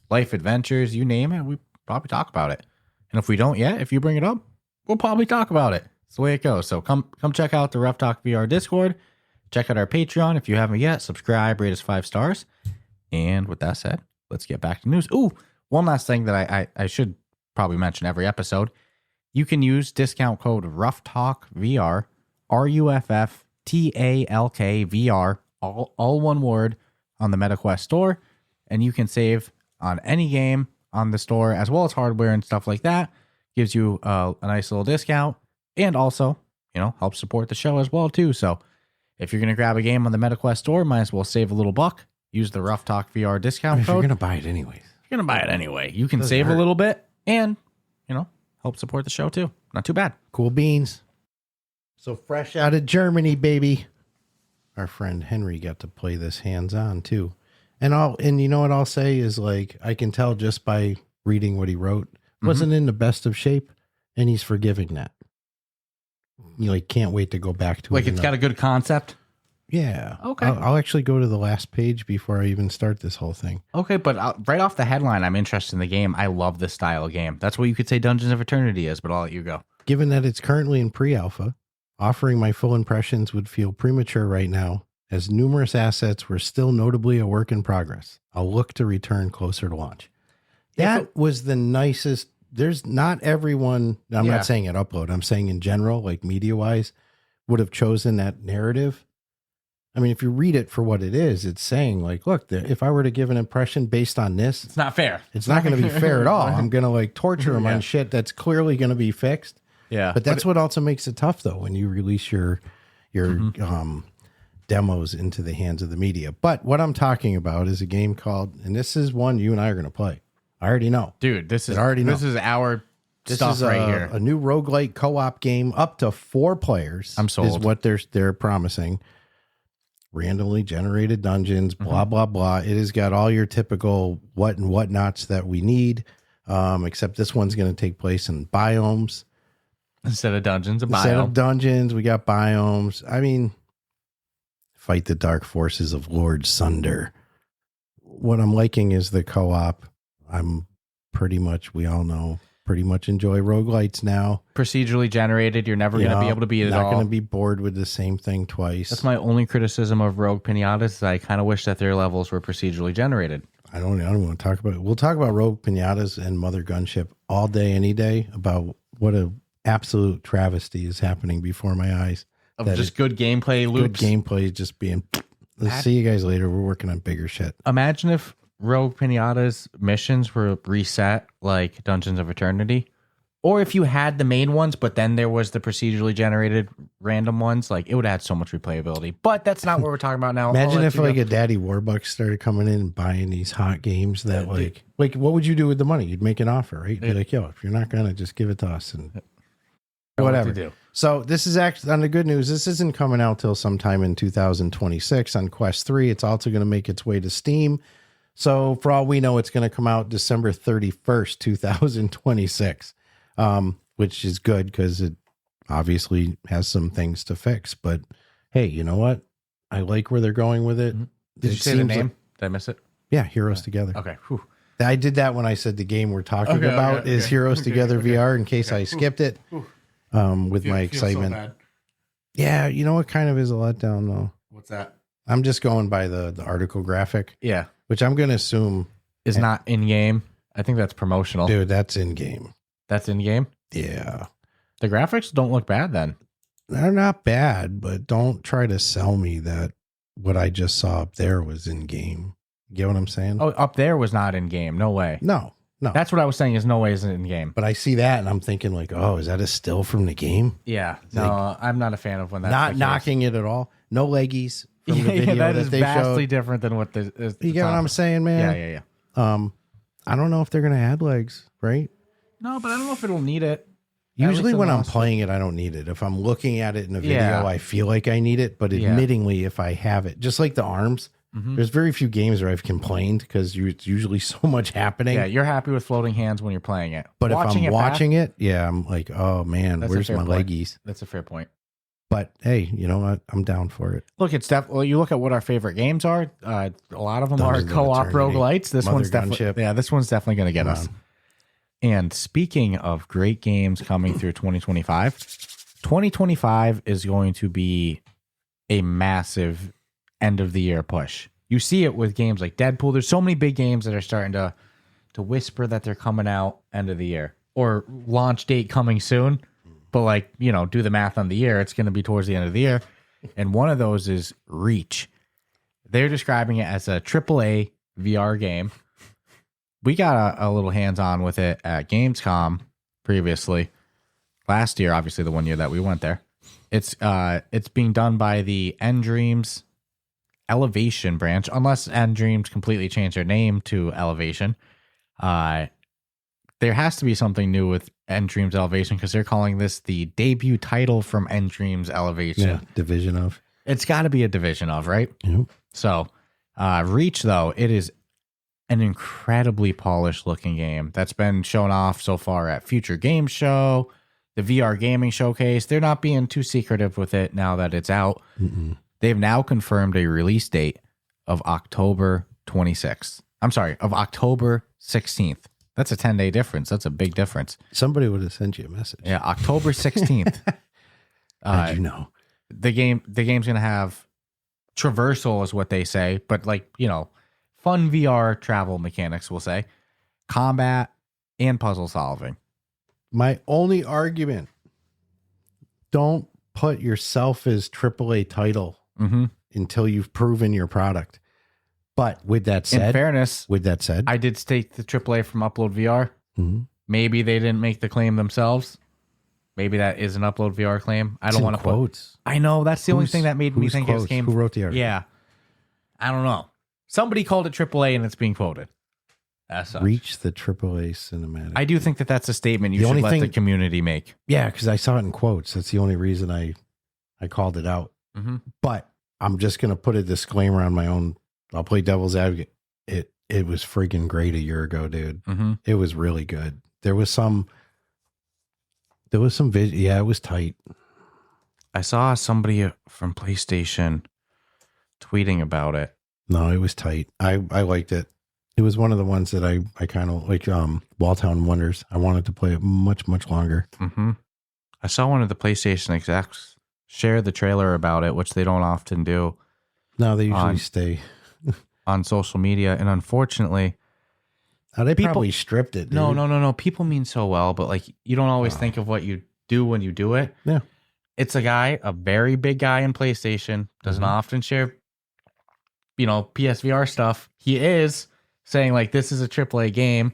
life adventures, you name it, we probably talk about it. And if we don't yet, if you bring it up, we'll probably talk about it. It's the way it goes. So come check out the Ruff Talk VR Discord. Check out our Patreon if you haven't yet. Subscribe, rate us 5 stars. And with that said, let's get back to news. Ooh, one last thing that I should probably mention every episode. You can use discount code Ruff Talk VR, RUFFTALK VR, all one word, on the MetaQuest store, and you can save on any game on the store, as well as hardware and stuff like that. Gives you a nice little discount, and also, helps support the show as well too. So if you're going to grab a game on the MetaQuest store, might as well save a little buck. Use the Ruff Talk VR discount code. You're going to buy it anyways. You're going to buy it anyway. You can save a little bit and, help support the show too. Not too bad. Cool beans. So fresh out of Germany, baby. Our friend Henry got to play this hands-on too. And you know what I'll say is, like, I can tell just by reading what he wrote, wasn't in the best of shape, and he's forgiving that. You can't wait to go back to it. Like, it's got a good concept. Yeah. Okay. I'll actually go to the last page before I even start this whole thing. Okay, but right off the headline, I'm interested in the game. I love this style of game. That's what you could say Dungeons of Eternity is, but I'll let you go. Given that it's currently in pre-alpha, offering my full impressions would feel premature right now, as numerous assets were still notably a work in progress. I'll look to return closer to launch. That was the nicest. There's not everyone, I'm not saying at Upload, I'm saying in general, like media-wise, would have chosen that narrative. I mean, if you read it for what it is, it's saying, like, look, if I were to give an impression based on this, it's not fair. It's not going to be fair at all. I'm going to torture them on shit that's clearly going to be fixed. Yeah. But that's what also makes it tough, though, when you release your demos into the hands of the media. But what I'm talking about is a game called, and this is one you and I are going to play. I already know. Dude, this is our stuff right here. A new roguelike co-op game up to 4 players. I'm sold. Is what they're promising. Randomly generated dungeons, blah, blah, blah. It has got all your typical what and whatnots that we need, except this one's going to take place in biomes. Instead of dungeons, Instead of dungeons, we got biomes. I mean, fight the dark forces of Lord Sunder. What I'm liking is the co-op. I'm we all know, pretty much enjoy roguelites now. Procedurally generated. You're never going to be able to beat it all. Not going to be bored with the same thing twice. That's my only criticism of Rogue Pinatas. Is I kind of wish that their levels were procedurally generated. I don't want to talk about it. We'll talk about Rogue Pinatas and Mother Gunship all day, any day, about what a absolute travesty is happening before my eyes. Of just good gameplay loops. Good gameplay just being, let's see you guys later. We're working on bigger shit. Imagine if Rogue Pinata's missions were reset like Dungeons of Eternity, or if you had the main ones, but then there was the procedurally generated random ones, like it would add so much replayability. But that's not what we're talking about now. Imagine if like a Daddy Warbucks started coming in and buying these hot games that like what would you do with the money? You'd make an offer, right? You'd be like, yo, if you're not gonna, just give it to us and whatever. Do. So this is actually on the good news. This isn't coming out till sometime in 2026 on Quest 3. It's also going to make its way to Steam. So for all we know, it's going to come out December 31st, 2026, which is good because it obviously has some things to fix. But hey, you know what? I like where they're going with it. Did you say the name? Did I miss it? Yeah, Heroes Together. Okay. Whew. I did that when I said the game we're talking about is Heroes Together VR in case I skipped it. With my excitement. So yeah, you know what kind of is a letdown though? What's that? I'm just going by the article graphic. Yeah. Which I'm going to assume is not in game. I think that's promotional. Dude, that's in game. That's in game? Yeah. The graphics don't look bad then. They're not bad, but don't try to sell me that what I just saw up there was in game. You get what I'm saying? Oh, up there was not in game. No way. No. That's what I was saying is no way is in game. But I see that and I'm thinking like, oh, is that a still from the game? Yeah. No, I'm not a fan of when that's not knocking it at all. No leggies from the video that is they vastly showed. Different than what the You get what I'm saying, man? Yeah. I don't know if they're going to add legs, right? No, but I don't know if it'll need it. Usually when I'm playing it, I don't need it. If I'm looking at it in a video, I feel like I need it. But admittingly, if I have it, just like the arms, there's very few games where I've complained because it's usually so much happening. Yeah, you're happy with floating hands when you're playing it. But if I'm watching it, I'm like, oh man, where's my leggies? That's a fair point. But hey, you know what? I'm down for it. Look, it's definitely. You look at what our favorite games are. A lot of them are co-op roguelites. This one's definitely. Yeah, this one's definitely going to get us. And speaking of great games coming through 2025, 2025 is going to be a massive end of the year push. You see it with games like Deadpool. There's so many big games that are starting to whisper that they're coming out end of the year or launch date coming soon. But like, you know, do the math on the year. It's going to be towards the end of the year. And one of those is Reach. They're describing it as a AAA VR game. We got a little hands-on with it at Gamescom previously. Last year, obviously the one year that we went there. It's being done by the Dreams Elevation branch, unless Dreams completely changed their name to Elevation. There has to be something new with Dreams Elevation because they're calling this the debut title from Dreams Elevation. Yeah, division of. It's got to be a division of, right? Yep. So, Reach, though, it is an incredibly polished looking game that's been shown off so far at Future Games Show, the VR Gaming Showcase. They're not being too secretive with it now that it's out. They've now confirmed a release date of October 26th. I'm sorry, of October 16th. That's a 10-day difference. That's a big difference. Somebody would have sent you a message. Yeah, October 16th. How'd you know? The game's going to have traversal is what they say, but like, you know, fun VR travel mechanics, we'll say, combat and puzzle solving. My only argument, don't put yourself as AAA title until you've proven your product. But with that said, I did state the AAA from Upload VR. Maybe they didn't make the claim themselves. Maybe that is an Upload VR claim. I don't want to quotes. I know that's the only thing that made me think it came. Who wrote the article? Yeah, I don't know. Somebody called it AAA and it's being quoted. As such. Reach the AAA cinematic. I do think that that's a statement you should let the community make. Yeah, because I saw it in quotes. That's the only reason I called it out. But I'm just going to put a disclaimer on my own. I'll play devil's advocate. It was freaking great a year ago, dude. It was really good. There was some vision. Yeah, it was tight. I saw somebody from PlayStation tweeting about it. No, it was tight. I liked it. It was one of the ones that I kind of like. Walltown Wonders. I wanted to play it much longer. I saw one of the PlayStation execs share the trailer about it, which they don't often do. No, they usually stay on social media, and unfortunately, they probably stripped it. Dude. No. People mean so well, but like you don't always think of what you do when you do it. Yeah, it's a very big guy in PlayStation. Doesn't often share, PSVR stuff. He is saying like this is a AAA game,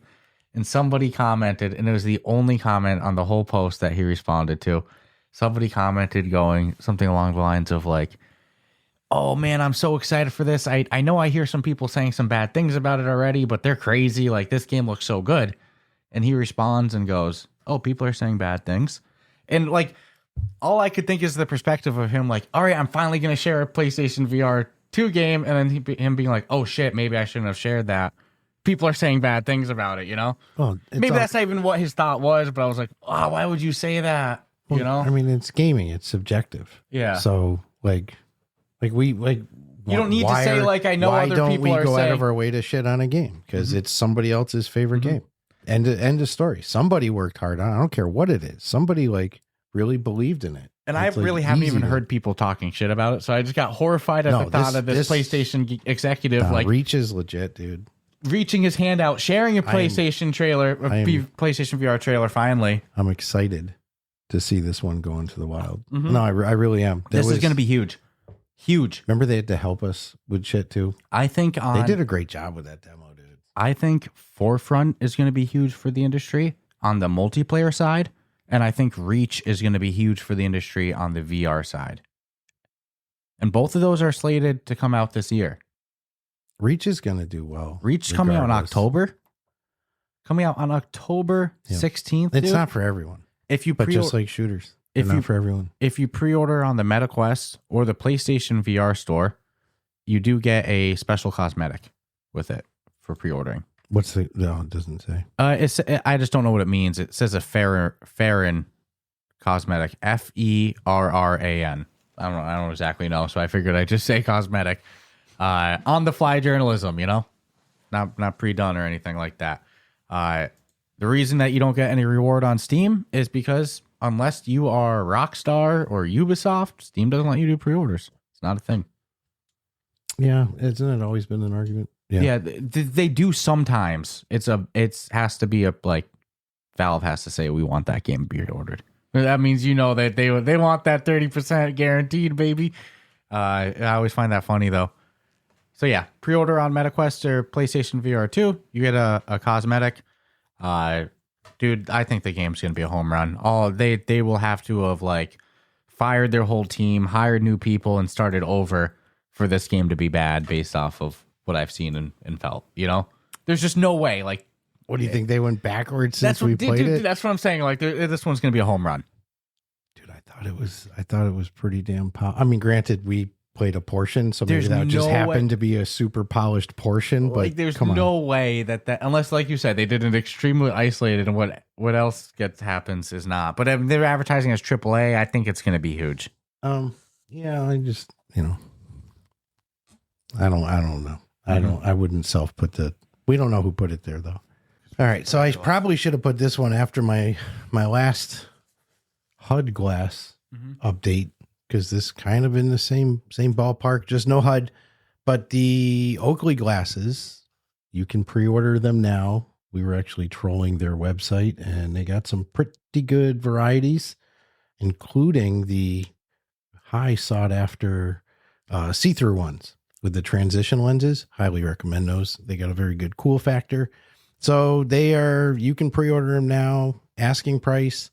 and somebody commented, and it was the only comment on the whole post that he responded to. Somebody commented going something along the lines of like, "Oh man, I'm so excited for this. I know I hear some people saying some bad things about it already, but they're crazy. Like this game looks so good." And he responds and goes, "Oh, people are saying bad things." And like all I could think is the perspective of him like, "All right, I'm finally going to share a PlayStation VR 2 game," and then him being like, "Oh shit, maybe I shouldn't have shared that. People are saying bad things about it, you know?" Well, maybe that's not even what his thought was, but I was like, "Oh, why would you say that?" Well, you know? I mean, it's gaming. It's subjective. Yeah. So like we you don't need to say like I know why other don't people we are go saying out of our way to shit on a game because it's somebody else's favorite game. End of story. Somebody worked hard on it. I don't care what it is. Somebody like really believed in it. And I It's, like, really haven't easy even to- heard people talking shit about it. So I just got horrified at No, the thought of this PlayStation executive like Reach is legit, dude. reaching his hand out, sharing a PlayStation trailer, PlayStation VR trailer. Finally, I'm excited to see this one go into the wild. No, I really am. this is going to be huge, huge. Remember they had to help us with shit too. I think They did a great job with that demo, dude. I think Forefront is going to be huge for the industry on the multiplayer side, and I think Reach is going to be huge for the industry on the VR side. And both of those are slated to come out this year. Reach is going to do well. Reach coming out in regardless. October. Coming out on October 16th. It's dude. not for everyone, If you but just like shooters, if they're you- not for everyone. if you pre-order on the Meta Quest or the PlayStation VR store, you do get a special cosmetic with it for pre-ordering. What's the? No, it doesn't say. I just don't know what it means. It says a Ferran cosmetic, Ferran. I don't exactly know, so I figured I'd just say cosmetic. On the fly journalism, you know, not pre-done or anything like that. The reason that you don't get any reward on Steam is because unless you are Rockstar or Ubisoft, Steam doesn't let you do pre-orders. It's not a thing. Yeah, hasn't it always been an argument? Yeah, they do sometimes. It has to be a like Valve has to say we want that game pre-ordered. That means you know that they want that 30% guaranteed, baby. I always find that funny though. So yeah, pre-order on MetaQuest or PlayStation VR 2, you get a cosmetic. Dude, I think the game's gonna be a home run. They will have to have like fired their whole team, hired new people, and started over for this game to be bad based off of what I've seen and felt. You know, there's just no way. Like, What do you think? They went backwards since we played dude, it? that's what I'm saying. Like, this one's gonna be a home run. Dude, I thought it was pretty damn. I mean, granted, we played a portion, so maybe There's that just no happened to be a super polished portion. But Like, there's come on. no way that unless, like you said, they did it extremely isolated, and what else happens is not. But if they're advertising as AAA, I think it's gonna be huge. Yeah, I just I don't know. I wouldn't self put we don't know who put it there though. All right, so I probably should have put this one after my last HUD glass update because this kind of in the same ballpark, just no HUD. But the Oakley glasses, you can pre-order them now. We were actually trolling their website and they got some pretty good varieties, including the high sought after see-through ones with the transition lenses. Highly recommend those. They got a very good cool factor. So you can pre-order them now. Asking price,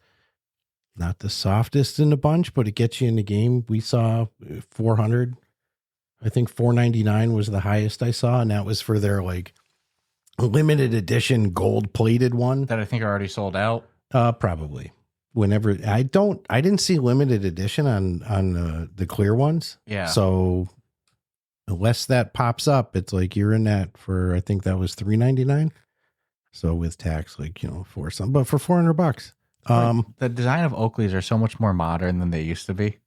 not the softest in the bunch, but it gets you in the game. We saw 400. I think 499 was the highest I saw, and that was for their like limited edition gold plated one. That I think are already sold out. Probably. Whenever I didn't see limited edition on the clear ones. Yeah. So unless that pops up, it's like you're in that for, I think that was $399. So with tax, like, for some, but for $400. The design of Oakleys are so much more modern than they used to be.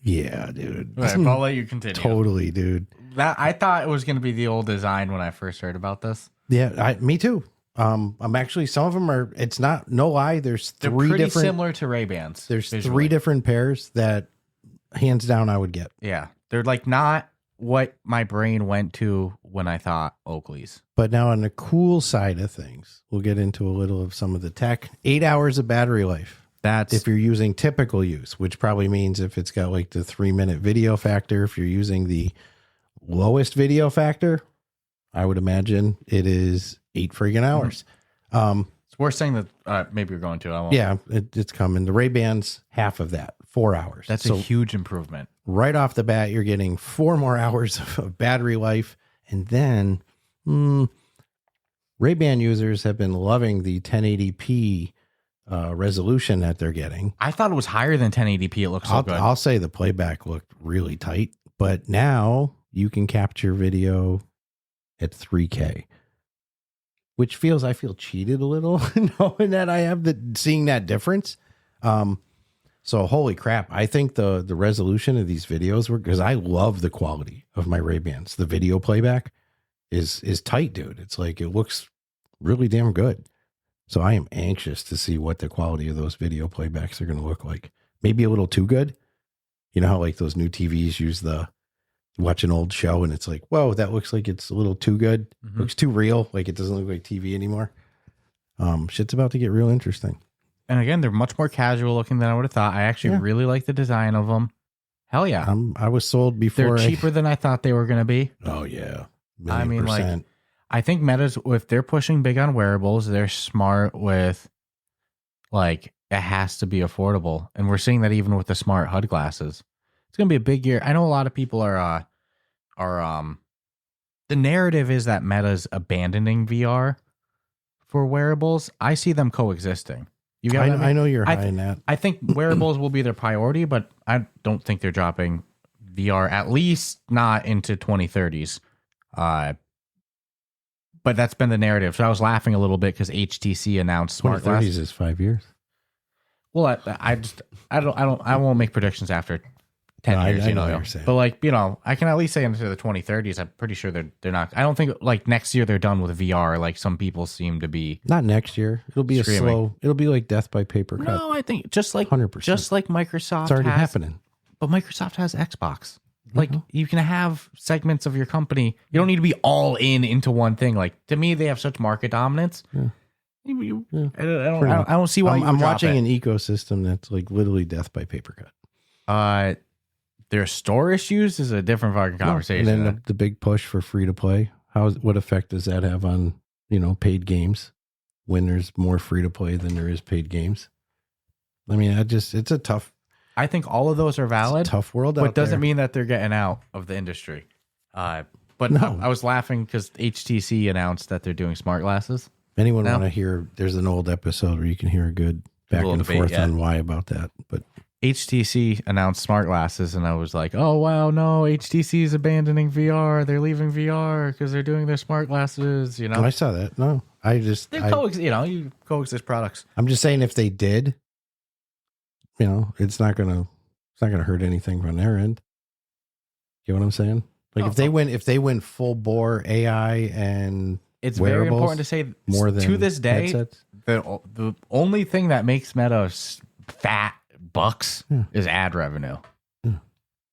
Yeah, dude. Right, I'll let you continue. Totally, dude. That I thought it was going to be the old design when I first heard about this. Yeah, me too. I'm actually, some of them are, it's not, no lie. They're three pretty different, similar to Ray-Bans. There's visually. 3 different pairs that hands down I would get. Yeah. They're like not what my brain went to when I thought Oakleys. But now on the cool side of things, we'll get into a little of some of the tech. 8 hours of battery life. That's If you're using typical use, which probably means if it's got like the 3-minute video factor, if you're using the lowest video factor, I would imagine it is 8 friggin' hours. We're saying that maybe you're going to. I won't. Yeah, it's coming. The Ray-Ban's half of that, 4 hours. That's a huge improvement. Right off the bat, you're getting 4 more hours of battery life. And then Ray-Ban users have been loving the 1080p resolution that they're getting. I thought it was higher than 1080p. It looks so good. I'll say the playback looked really tight, but now you can capture video at 3K. Which I feel cheated a little knowing that I have seeing that difference. So holy crap. I think the resolution of these videos because I love the quality of my Ray-Bans. The video playback is tight, dude. It's like, it looks really damn good. So I am anxious to see what the quality of those video playbacks are going to look like. Maybe a little too good. You know how like those new TVs use watch an old show and it's like, whoa, that looks like it's a little too good. Looks too real. Like it doesn't look like TV anymore. Shit's about to get real interesting. And again, they're much more casual looking than I would have thought. I actually really like the design of them. Hell yeah. I was sold before. They're cheaper than I thought they were going to be. Oh yeah. I mean, like, I think Meta's, if they're pushing big on wearables, they're smart with, like, it has to be affordable. And we're seeing that even with the smart HUD glasses. It's going to be a big year. I know a lot of people are the narrative is that Meta's abandoning VR for wearables. I see them coexisting. You got I know you're high in that. I think wearables will be their priority, but I don't think they're dropping VR, at least not into 2030s. But that's been the narrative. So I was laughing a little bit because HTC announced smart 2030s glasses. is 5 years. Well, I won't make predictions after 10 years, I know what you're saying. But like, I can at least say into the 2030s. I'm pretty sure they're not. I don't think like next year they're done with VR. Like some people seem to be. Not next year. It'll be streaming. It'll be like death by paper cut. No, I think just like 100%. Just like Microsoft. It's already happening. But Microsoft has Xbox. Like you can have segments of your company. You don't need to be all into one thing. Like to me, they have such market dominance. Yeah. I don't see why I'm watching an ecosystem that's like literally death by paper cut. Their store issues is a different fucking conversation. And then the big push for free to play. What effect does that have on paid games when there's more free to play than there is paid games? I mean, it's a tough. I think all of those are valid. It's a tough world out there. But doesn't mean that they're getting out of the industry. But no. I was laughing because HTC announced that they're doing smart glasses. If anyone want to hear, there's an old episode where you can hear a good back and forth on why about that. But HTC announced smart glasses, and I was like, oh, wow, no, HTC is abandoning VR. They're leaving VR because they're doing their smart glasses, I saw that. No, you coexist products. I'm just saying if they did, it's not gonna hurt anything from their end. You know what I'm saying? Like if they went full bore AI and it's very important to say more than to this day, headsets. The only thing that makes Meta fat bucks is ad revenue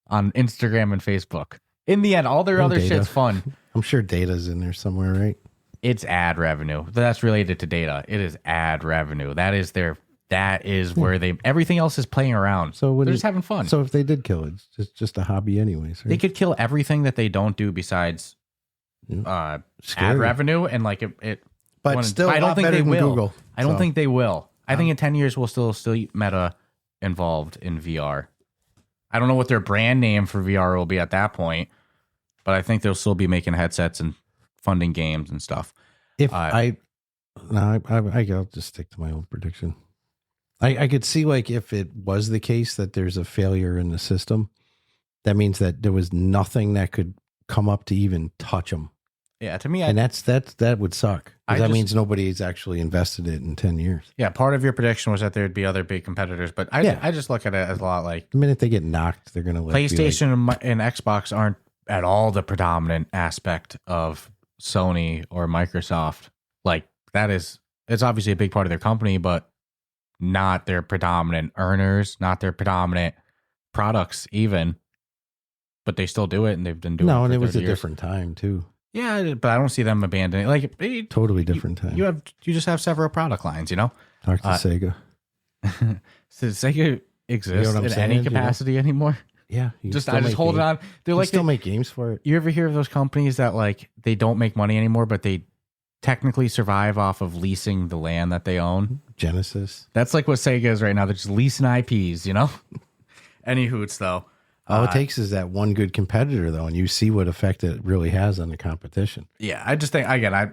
on Instagram and Facebook. In the end, all their other shit's fun. I'm sure data's in there somewhere, right? It's ad revenue. That's related to data. It is ad revenue. That is where everything else is playing around. So they're just having fun. So if they did kill it, it's just a hobby anyways, right? They could kill everything that they don't do besides ad revenue and like it. But still, I don't think they will. Google, I don't think they will. I think in 10 years we'll still see Meta involved in VR. I don't know what their brand name for VR will be at that point, but I think they'll still be making headsets and funding games and stuff. I'll just stick to my old prediction. I could see like if it was the case that there's a failure in the system, that means that there was nothing that could come up to even touch them. Yeah, to me, and that would suck. That means nobody's actually invested it in 10 years. Yeah, part of your prediction was that there'd be other big competitors, but I just look at it as a lot like the minute they get knocked, they're going to PlayStation and Xbox aren't at all the predominant aspect of Sony or Microsoft. Like it's obviously a big part of their company, but not their predominant earners, not their predominant products even. But they still do it, and they've been doing it. No, and it was a years. different time too. Yeah, but I don't see them abandoning. Like totally different time. You just have several product lines, Talk to Sega. Does Sega exist in any capacity anymore? Yeah, I just hold it on. They're like still make games for it. You ever hear of those companies that like they don't make money anymore, but they technically survive off of leasing the land that they own? Genesis. That's like what Sega is right now. They're just leasing IPs, you know? Any hoots though. All it takes is that one good competitor though, and you see what effect it really has on the competition. Yeah, I just think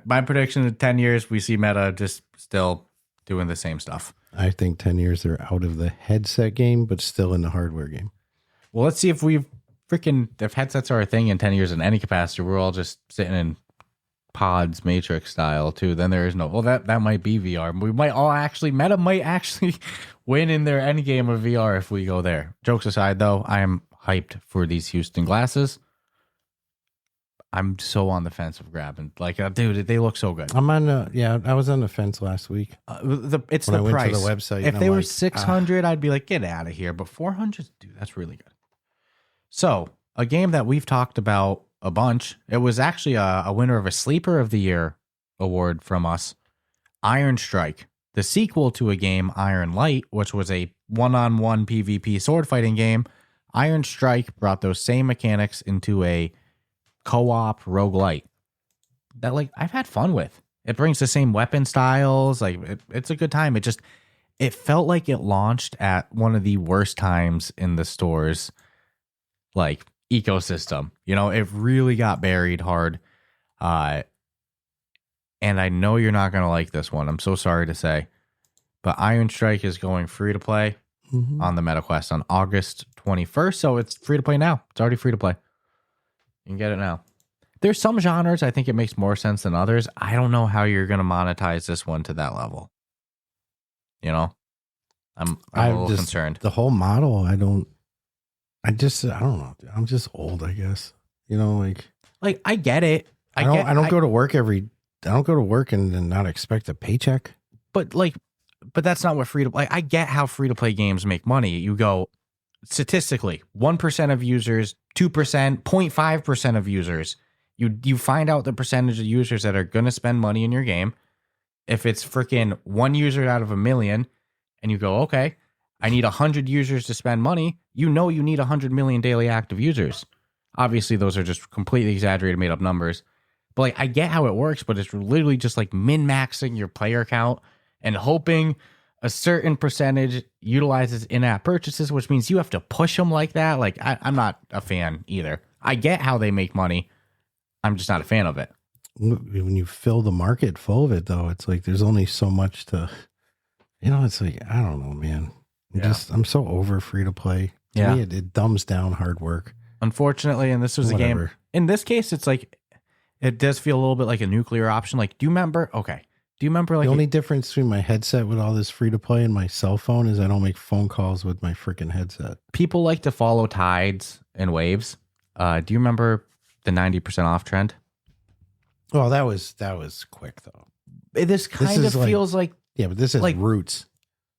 my prediction in 10 years we see Meta just still doing the same stuff. I think 10 years they're out of the headset game, but still in the hardware game. Well, let's see if if headsets are a thing in 10 years in any capacity, we're all just sitting in pods, Matrix style too. Then there is no, well, that might be VR. We might all Meta might actually win in their end game of VR if we go there. Jokes aside though, I am hyped for these Houston glasses. I'm so on the fence of grabbing. Like, dude, they look so good. I'm on I was on the fence last week. It's when the I price. went to the website. If they were 600, I'd be like, get out of here. But 400, dude, that's really good. So, a game that we've talked about a bunch. It was actually a winner of a Sleeper of the Year award from us. Iron Strike, the sequel to a game, Ironlight, which was a one-on-one PvP sword fighting game. Iron Strike brought those same mechanics into a co-op roguelite that like I've had fun with. It brings the same weapon styles. Like it's a good time. It felt like it launched at one of the worst times in the store's like ecosystem. You know, it really got buried hard. And I know you're not going to like this one. I'm so sorry to say, but Iron Strike is going free to play on the MetaQuest on August 21st. So it's free to play now. It's already free to play. You can get it now. There's some genres I think it makes more sense than others. I don't know how you're going to monetize this one to that level. You know, I'm a little concerned. The whole model, I don't know. I'm just old, I guess. You know, like I get it. I don't go to work and not expect a paycheck. But that's not what free to play. I get how free to play games make money. You go statistically, 1% of users, 2%, 0.5% of users. You find out the percentage of users that are going to spend money in your game. If it's freaking one user out of a million and you go, okay, I need 100 users to spend money. You know you need 100 million daily active users. Obviously, those are just completely exaggerated, made up numbers. But like, I get how it works, but it's literally just like min-maxing your player count and hoping a certain percentage utilizes in-app purchases, which means you have to push them like that. Like, I'm not a fan either. I get how they make money. I'm just not a fan of it. When you fill the market full of it, though, it's like there's only so much to, you know, it's like, I don't know, man. I'm so over free to play. To me, it dumbs down hard work. Unfortunately, and this was a game. In this case, it's like, it does feel a little bit like a nuclear option. Like, do you remember? Okay. Do you remember like the only difference between my headset with all this free to play and my cell phone is I don't make phone calls with my freaking headset. People like to follow tides and waves. Do you remember the 90% off trend? Well, that was quick though. This kind of feels like yeah, but this is like roots.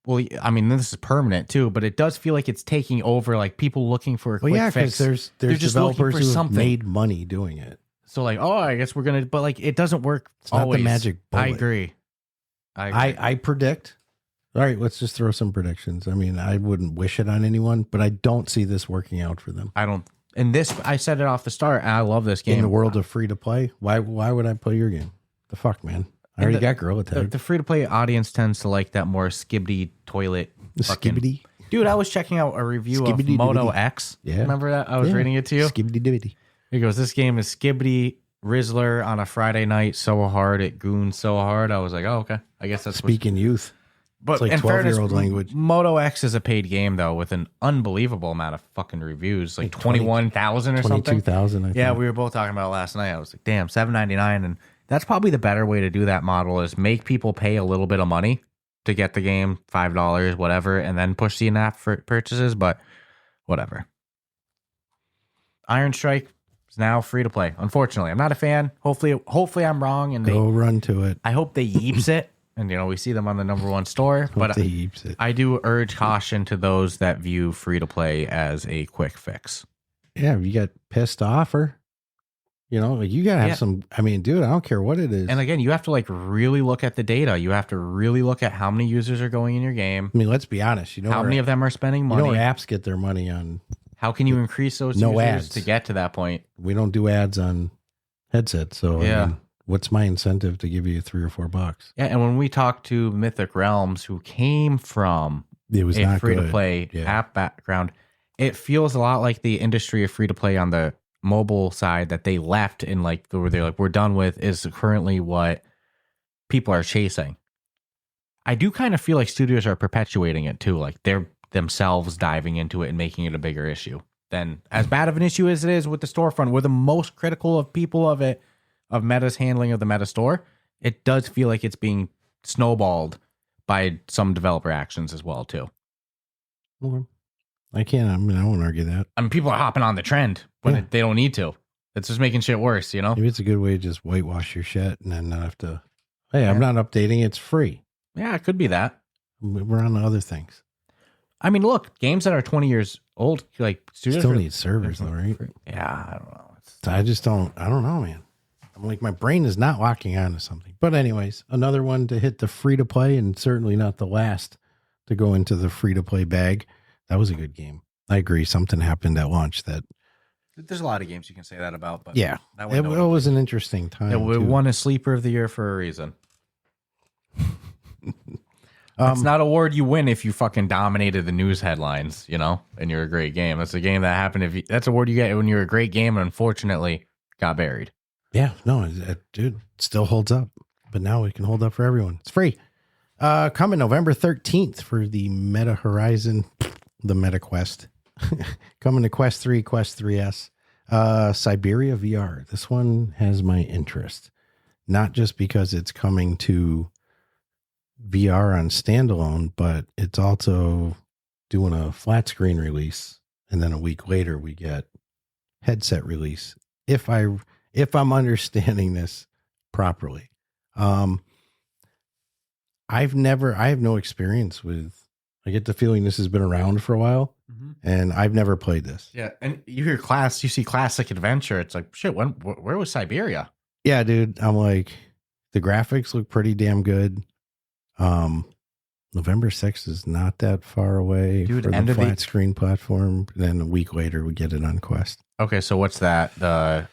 Well, I mean, this is permanent too, but it does feel like it's taking over. Like people looking for a quick fix. There's developers who made money doing it. So like, oh, I guess we're gonna, but like, it doesn't work. It's not the magic bullet. I agree. I predict. All right, let's just throw some predictions. I mean, I wouldn't wish it on anyone, but I don't see this working out for them. I don't. And this, I said it off the start. And I love this game. In the world of free to play, why would I play your game? The fuck, man. I already got Gorilla Tag. The free to play audience tends to like that more skibbity toilet. Skibbity. Dude, I was checking out a review of Moto X. Yeah. Remember that? I was reading it to you. Skibbity dibbity. He goes, this game is skibbity Rizzler on a Friday night so hard it goons so hard. I was like, oh, okay. I guess that's speaking youth. But it's like 12-year-old language. Moto X is a paid game though, with an unbelievable amount of fucking reviews, like 21,000 or something. 22,000. Yeah, we were both talking about it last night. I was like, damn, $7.99, and that's probably the better way to do that model is make people pay a little bit of money to get the game, $5, whatever, and then push the in-app purchases. But whatever. Iron Strike is now free to play. Unfortunately, I'm not a fan. Hopefully I'm wrong, and go run to it. I hope they yeeps it. And, you know, we see them on the #1 store, but I do urge caution to those that view free to play as a quick fix. Yeah, if you get pissed off or, you know, like you got to have some, I mean, dude, I don't care what it is. And again, you have to like really look at the data. You have to really look at how many users are going in your game. I mean, let's be honest. You know, how many of them are spending money? You know where apps get their money on How can you increase those No users ads. to get to that point? We don't do ads on headsets, so Yeah. I mean, what's my incentive to give you $3 or $4? Yeah, and when we talked to Mythic Realms, who came from It was a not free-to-play good. app background, it feels a lot like the industry of free-to-play on the mobile side that they left and like where they're like, we're done with is currently what people are chasing. I do kind of feel like studios are perpetuating it too, like they're themselves diving into it and making it a bigger issue. Then, as bad of an issue as it is with the storefront, we're the most critical of people of it, of Meta's handling of the Meta store. It does feel like it's being snowballed by some developer actions as well too. Okay. I won't argue that. I mean, people are hopping on the trend when they don't need to. It's just making shit worse, you know? Maybe it's a good way to just whitewash your shit and then not have to, hey, I'm not updating. It's free. Yeah, it could be that. We're on to other things. I mean, look, games that are 20 years old, like studios Still need servers though, right? Yeah, I don't know. I don't know, man. I'm like, my brain is not locking onto something. But anyways, another one to hit the free to play, and certainly not the last to go into the free to play bag. That was a good game. I agree. Something happened at launch that. There's a lot of games you can say that about, but Yeah, it was an interesting time. It won a sleeper of the year for a reason. It's not a award you win if you fucking dominated the news headlines, you know, and you're a great game. That's a game that happened that's a award you get when you're a great game, and unfortunately got buried. Yeah, no, dude, it still holds up, but now it can hold up for everyone. It's free. Coming November 13th for the Meta Horizon, the Meta Quest. Coming to Quest 3, Quest 3S. Syberia VR. This one has my interest, not just because it's coming to VR on standalone, but it's also doing a flat screen release, and then a week later we get headset release. If I'm understanding this properly. I have no experience with, I get the feeling this has been around for a while, and I've never played this. Yeah, and you see classic adventure. It's like, shit, where was Syberia? Yeah, dude. I'm like, the graphics look pretty damn good. November 6th is not that far away, dude, for the flat screen platform. Then a week later, we get it on Quest. Okay, so what's that? The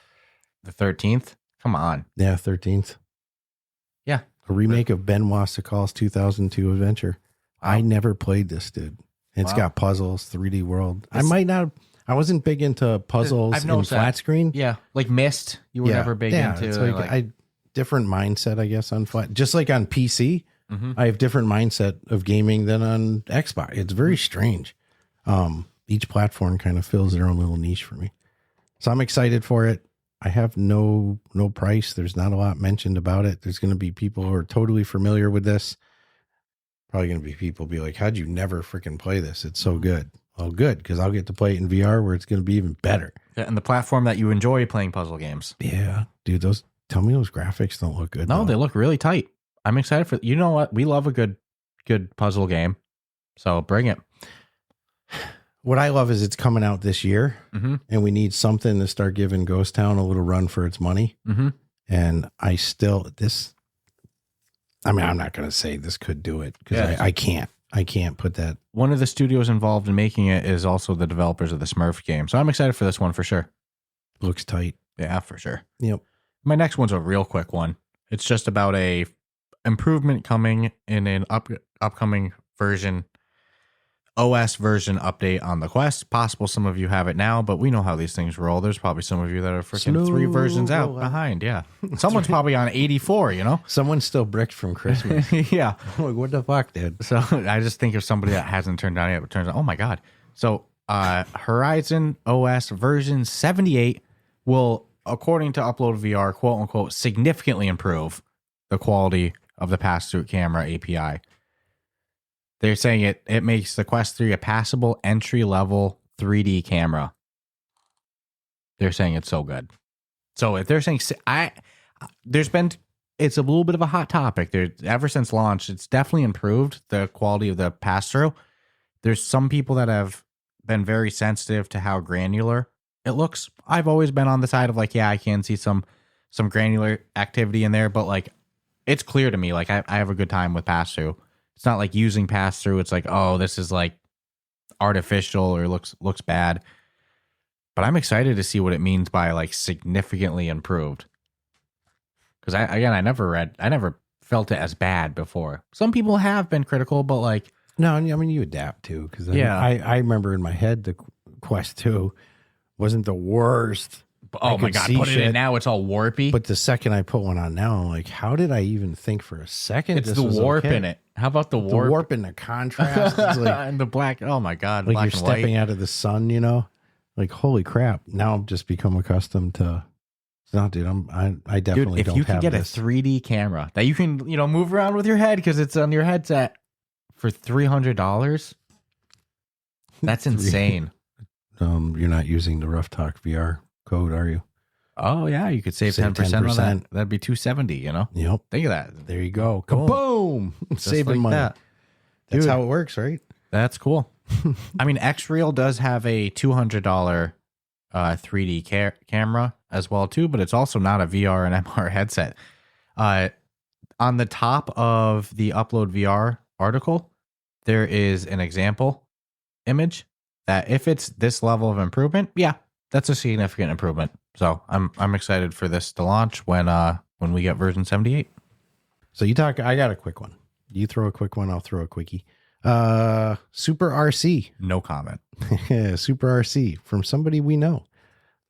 13th? Come on. Yeah, 13th. Yeah. A remake of Ben Wassikal's 2002 adventure. Wow. I never played this, dude. It's got puzzles, 3D world. I wasn't big into puzzles in flat screen. Yeah, like Myst, you were never big into. It's like different mindset, I guess, on flat. Just like on PC, I have different mindset of gaming than on Xbox. It's very strange. Each platform kind of fills their own little niche for me. So I'm excited for it. I have no price. There's not a lot mentioned about it. There's going to be people who are totally familiar with this. Probably going to be people be like, how'd you never freaking play this? It's so good. Well, good, because I'll get to play it in VR where it's going to be even better. Yeah, and the platform that you enjoy playing puzzle games. Yeah, dude, tell me those graphics don't look good. No, they look really tight. I'm excited for, you know what? We love a good puzzle game. So bring it. What I love is it's coming out this year, and we need something to start giving Ghost Town a little run for its money. And I'm not going to say this could do it, because I can't put that. One of the studios involved in making it is also the developers of the Smurf game. So I'm excited for this one for sure. Looks tight. Yeah, for sure. Yep. My next one's a real quick one. It's just about a improvement coming in an upcoming version, OS version update on the Quest. Possible some of you have it now, but we know how these things roll. There's probably some of you that are freaking 3 versions out behind. Yeah. Someone's probably on 84, you know? Someone's still bricked from Christmas. Yeah. Like, what the fuck, dude? So I just think of somebody that hasn't turned on yet, but turns out, oh my God. So Horizon OS version 78 will, according to Upload VR, quote unquote, significantly improve the quality of the pass-through camera API. They're saying it makes the Quest 3 a passable entry-level 3D camera. They're saying it's so good. So if they're saying, it's a little bit of a hot topic. Ever since launch, it's definitely improved the quality of the pass-through. There's some people that have been very sensitive to how granular it looks. I've always been on the side of like, yeah, I can see some granular activity in there, but like, it's clear to me, like I have a good time with pass-through. It's not like using pass-through. It's like, oh, this is like artificial or looks bad. But I'm excited to see what it means by like significantly improved. Because I never felt it as bad before. Some people have been critical, but like no, I mean you adapt too. Because Yeah. I remember in my head the Quest 2 wasn't the worst. oh my god, put it in now, it's all warpy. But the second I put one on now, I'm like, how did I even think for a second? it's this the was warp okay? in it. How about the The warp? warp and the contrast. It's like, and the black. Oh my god, like black you're and white. stepping out of the sun, you know? Like, holy crap. Now I've just become accustomed to no, dude, I definitely Dude, if don't you can have get this. a 3D camera that you can, move around with your head because it's on your headset for $300, that's insane. You're not using the Ruff Talk VR code, are you? Oh yeah, you could save 10% on that. That'd be $270. Yep. Think of that. There you go. Boom. Kaboom! Just Saving like money. that. That's Dude. how it works, right? That's cool. I mean, X-Reel does have a $200 3D camera as well too, but it's also not a VR and MR headset. On the top of the Upload VR article, there is an example image that if it's this level of improvement, yeah, that's a significant improvement. So I'm excited for this to launch when we get version 78. So you talk. I got a quick one. You throw a quick one. I'll throw a quickie. Super RC. No comment. Super RC from somebody we know.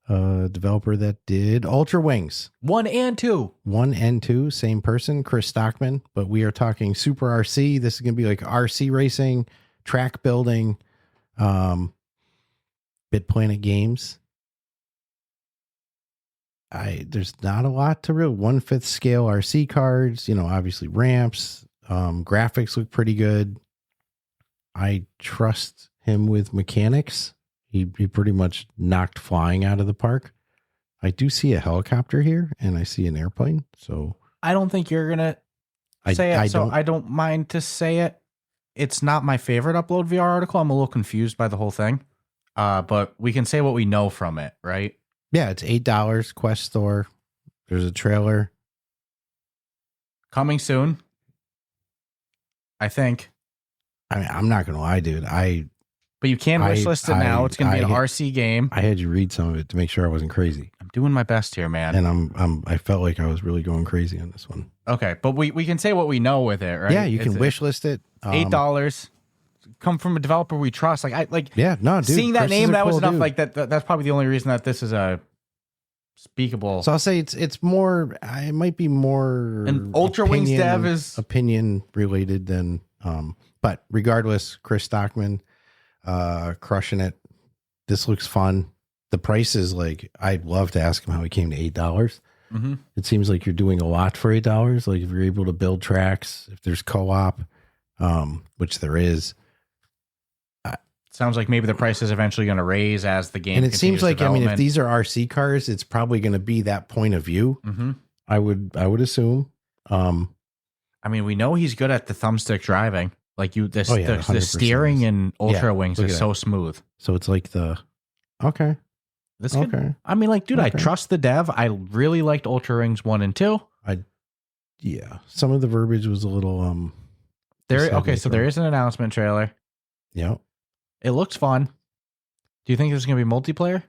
Developer that did Ultra Wings 1 and 2. 1 and 2, same person, Chris Stockman. But we are talking Super RC. This is gonna be like RC racing, track building, Bit Planet Games. There's not a lot to real 1/5 scale RC cards, obviously ramps, graphics look pretty good. I trust him with mechanics. He pretty much knocked flying out of the park. I do see a helicopter here and I see an airplane. So I don't think you're gonna say it. I don't mind to say it. It's not my favorite Upload VR article. I'm a little confused by the whole thing. But we can say what we know from it, right? Yeah, it's $8 Quest Store. There's a trailer coming soon, I think. I mean, I'm not gonna lie, dude. But you can wishlist it now. It's gonna be an I- RC game. I had you read some of it to make sure I wasn't crazy, I'm doing my best here, man. and I felt like I was really going crazy on this one. Okay, but we can say what we know with it, right? Yeah, you can wishlist it. $8. Come from a developer we trust. Yeah, no, dude. Seeing that Chris is name, a that was cool enough. dude. Like that's probably the only reason that this is a speakable. So I'll say it's more. It might be more. And Ultra Wings dev is opinion related than. But regardless, Chris Stockman, crushing it. This looks fun. The price is like, I'd love to ask him how he came to $8. Mhm. It seems like you're doing a lot for $8. Like if you're able to build tracks, if there's co-op, which there is. Sounds like maybe the price is eventually going to raise as the game. And it seems like, development. if these are RC cars, it's probably going to be that point of view. Mm-hmm. I would assume. We know he's good at the thumbstick driving. Like the 100% steering in Ultra Yeah, Wings look is at so that. smooth. So it's like Okay. This could, okay. dude, I Okay. trust the dev. I really liked Ultra Wings 1 and 2. Yeah. Some of the verbiage was a little So there is an announcement trailer. Yeah. It looks fun. Do you think there's going to be multiplayer?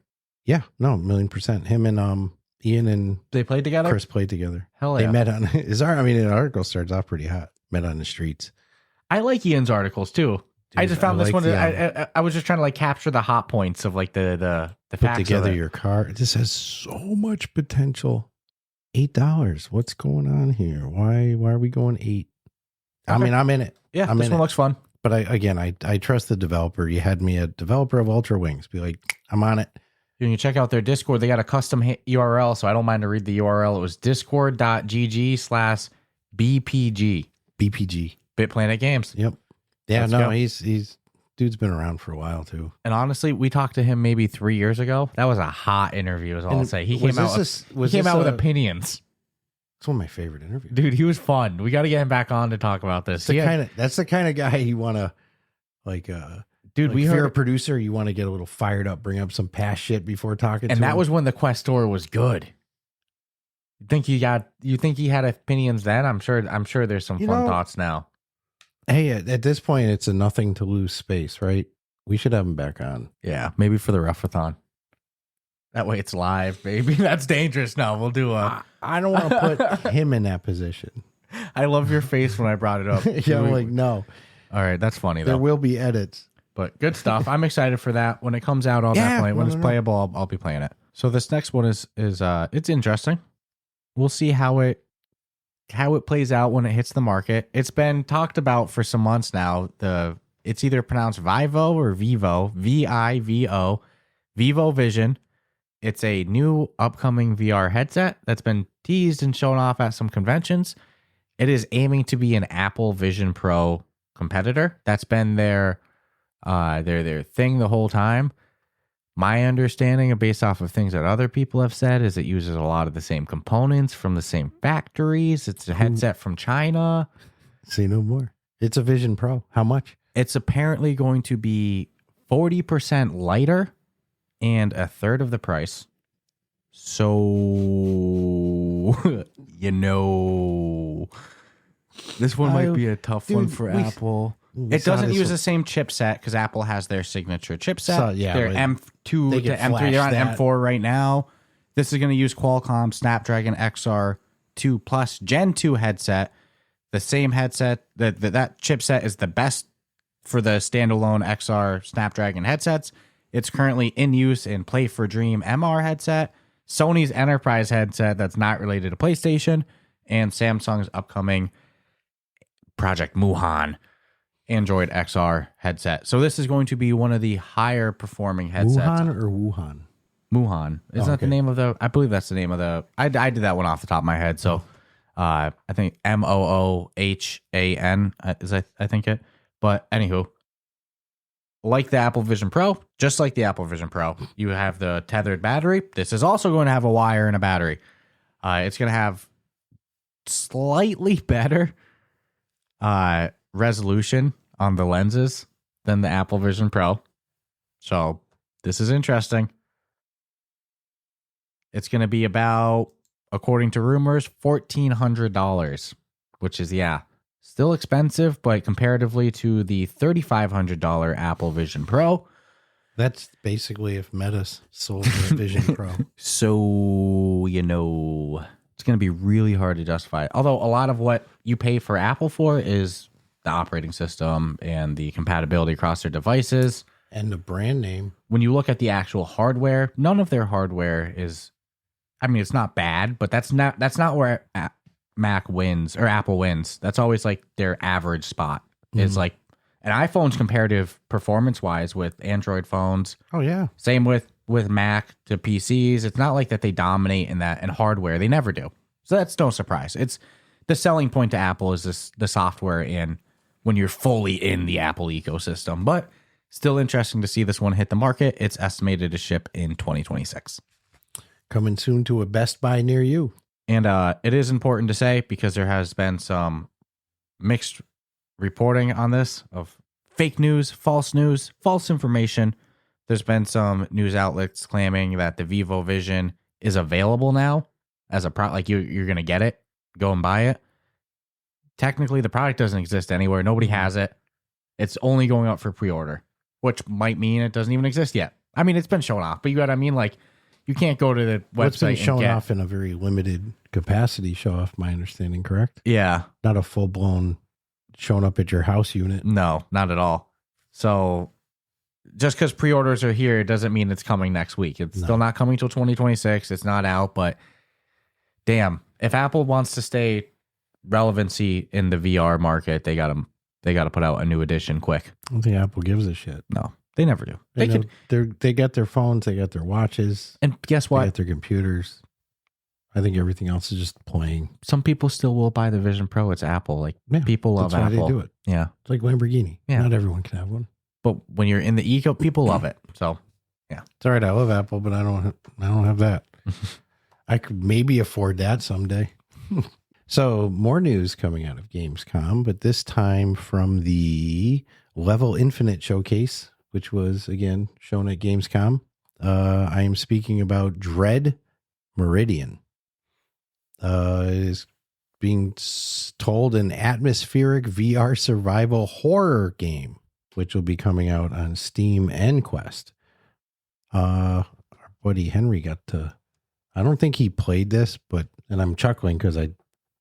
Yeah. No, 1,000,000%. Him and Ian and They played together? Chris played together. Hell They yeah. met on the article starts off pretty hot. Met on the streets. I like Ian's articles too. I Dude, just found I this like one. I was just trying to capture the hot points of the Put facts of together it. your car. This has so much potential. $8. What's going on here? Why are we going 8? I Okay. mean, I'm in it. Yeah, I'm this in one it. looks fun. But I trust the developer. You had me a developer of Ultra Wings. Be like, I'm on it. You can check out their Discord. They got a custom URL, so I don't mind to read the URL. It was discord.gg/BPG. BPG. Bit Planet Games. Yep. Yeah, Let's no, go. he's dude's been around for a while too. And honestly, we talked to him maybe 3 years ago. That was a hot interview, is all I'll And say. He was came out this with, with opinions. It's one of my favorite interviews. Dude, he was fun. We got to get him back on to talk about this. That's the kind of guy you want to Dude, we if you're a heard, producer, you want to get a little fired up, bring up some past shit before talking to and that him. was when the Quest store was good. You think he had opinions then? I'm sure there's some fun thoughts now. Hey, at this point, it's a nothing to lose space, right? We should have him back on. Yeah, maybe for the Ruffathon. That way it's live, baby. That's dangerous. No, we'll do a... I don't want to put him in that position. I love your face when I brought it up. Yeah, I'm like, no. All right, that's funny, though. There will be edits. But good stuff. I'm excited for that. When it comes out, I'll definitely... When it's playable, I'll be playing it. So this next one is it's interesting. We'll see how it plays out when it hits the market. It's been talked about for some months now. It's either pronounced Vivo or Vivo, Vivo, Vivo Vision. It's a new upcoming VR headset that's been teased and shown off at some conventions. It is aiming to be an Apple Vision Pro competitor. That's been their thing the whole time. My understanding, based off of things that other people have said, is it uses a lot of the same components from the same factories. It's a headset from China. Say no more. It's a Vision Pro. How much? It's apparently going to be 40% lighter and a third of the price. So, this one might be a tough one for Apple. It doesn't use the same chipset because Apple has their signature chipset. So, yeah, their M2 to M3. They're on M4 right now. This is going to use Qualcomm Snapdragon XR2 Plus Gen 2 headset. The same headset, that chipset is the best for the standalone XR Snapdragon headsets. It's currently in use in Play for Dream MR headset, Sony's enterprise headset that's not related to PlayStation, and Samsung's upcoming Project Muhan Android XR headset. So this is going to be one of the higher performing headsets. Wuhan or Wuhan? Muhan. Isn't that the name of the... I believe that's the name of the... I did that one off the top of my head. So I think Moohan is I think it. But anywho, like the Apple Vision Pro, just like the Apple Vision Pro, you have the tethered battery. This is also going to have a wire and a battery. It's going to have slightly better resolution on the lenses than the Apple Vision Pro. So this is interesting. It's going to be about, according to rumors, $1,400, which is, still expensive, but comparatively to the $3,500 Apple Vision Pro. That's basically if Meta sold the Vision Pro. So, it's going to be really hard to justify. Although a lot of what you pay for Apple for is the operating system and the compatibility across their devices. And the brand name. When you look at the actual hardware, none of their hardware is, it's not bad, but that's not where Mac wins or Apple wins. That's always like their average spot. Is like an iPhone's comparative performance wise with Android phones. Oh yeah. Same with Mac to PCs. It's not like that they dominate in that, and hardware they never do. So that's no surprise. It's the selling point to Apple is the software and when you're fully in the Apple ecosystem. But still interesting to see this one hit the market. It's estimated to ship in 2026. Coming soon to a Best Buy near you. And it is important to say, because there has been some mixed reporting on this of fake news, false information. There's been some news outlets claiming that the Vivo Vision is available now as a product. Like you're going to get it, go and buy it. Technically, the product doesn't exist anywhere. Nobody has it. It's only going up for pre-order, which might mean it doesn't even exist yet. It's been shown off, but you got what I mean? Like, you can't go to the website. It's been shown off in a very limited capacity show off, my understanding, correct? Yeah. Not a full-blown showing up at your house unit. No, not at all. So just because pre-orders are here, it doesn't mean it's coming next week. It's still not coming till 2026. It's not out, but damn, if Apple wants to stay relevancy in the VR market, they got to put out a new edition quick. I don't think Apple gives a shit. No, they never do. They got their phones, they got their watches, and guess what? They got their computers. I think everything else is just playing. Some people still will buy the Vision Pro. It's Apple. Like people love Apple. That's why they do it. Yeah, it's like Lamborghini. Yeah, not everyone can have one. But when you're in the eco, people love it. So yeah, it's all right. I love Apple, but I don't have that. I could maybe afford that someday. So more news coming out of Gamescom, but this time from the Level Infinite showcase, which was again shown at Gamescom. I am speaking about Dread Meridian. It is being told an atmospheric VR survival horror game, which will be coming out on Steam and Quest. Our buddy Henry got to, I don't think he played this, and I'm chuckling because I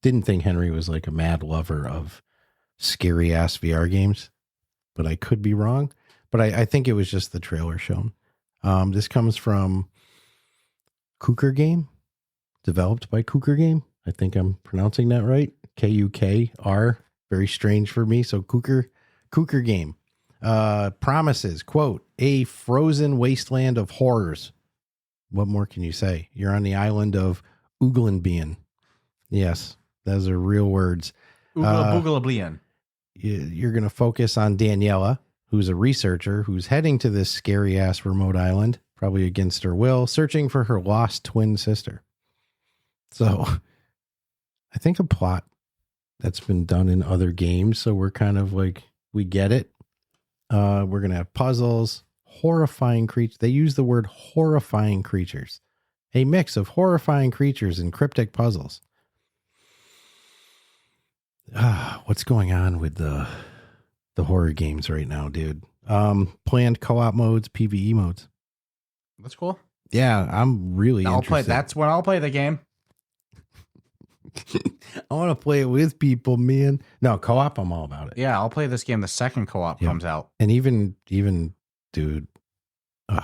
didn't think Henry was like a mad lover of scary ass VR games, but I could be wrong. But I think it was just the trailer shown. This comes from Kukr Game, developed by Kukr Game. I think I'm pronouncing that right. Kukr. Very strange for me. So Kukr Game promises, quote, a frozen wasteland of horrors. What more can you say? You're on the island of Uglenbien. Yes, those are real words. Uglenbien. You're going to focus on Daniela, who's a researcher who's heading to this scary ass remote island, probably against her will, searching for her lost twin sister. So I think a plot that's been done in other games. So we're kind of like, we get it. We're going to have puzzles, horrifying creatures. They use the word horrifying creatures, a mix of horrifying creatures and cryptic puzzles. What's going on with the horror games right now, dude? Planned co-op modes, PvE modes. That's cool. Yeah, I'm really interested. That's when I'll play the game. I want to play it with people, man. No, co-op, I'm all about it. Yeah, I'll play this game the second co-op comes out. And even dude, a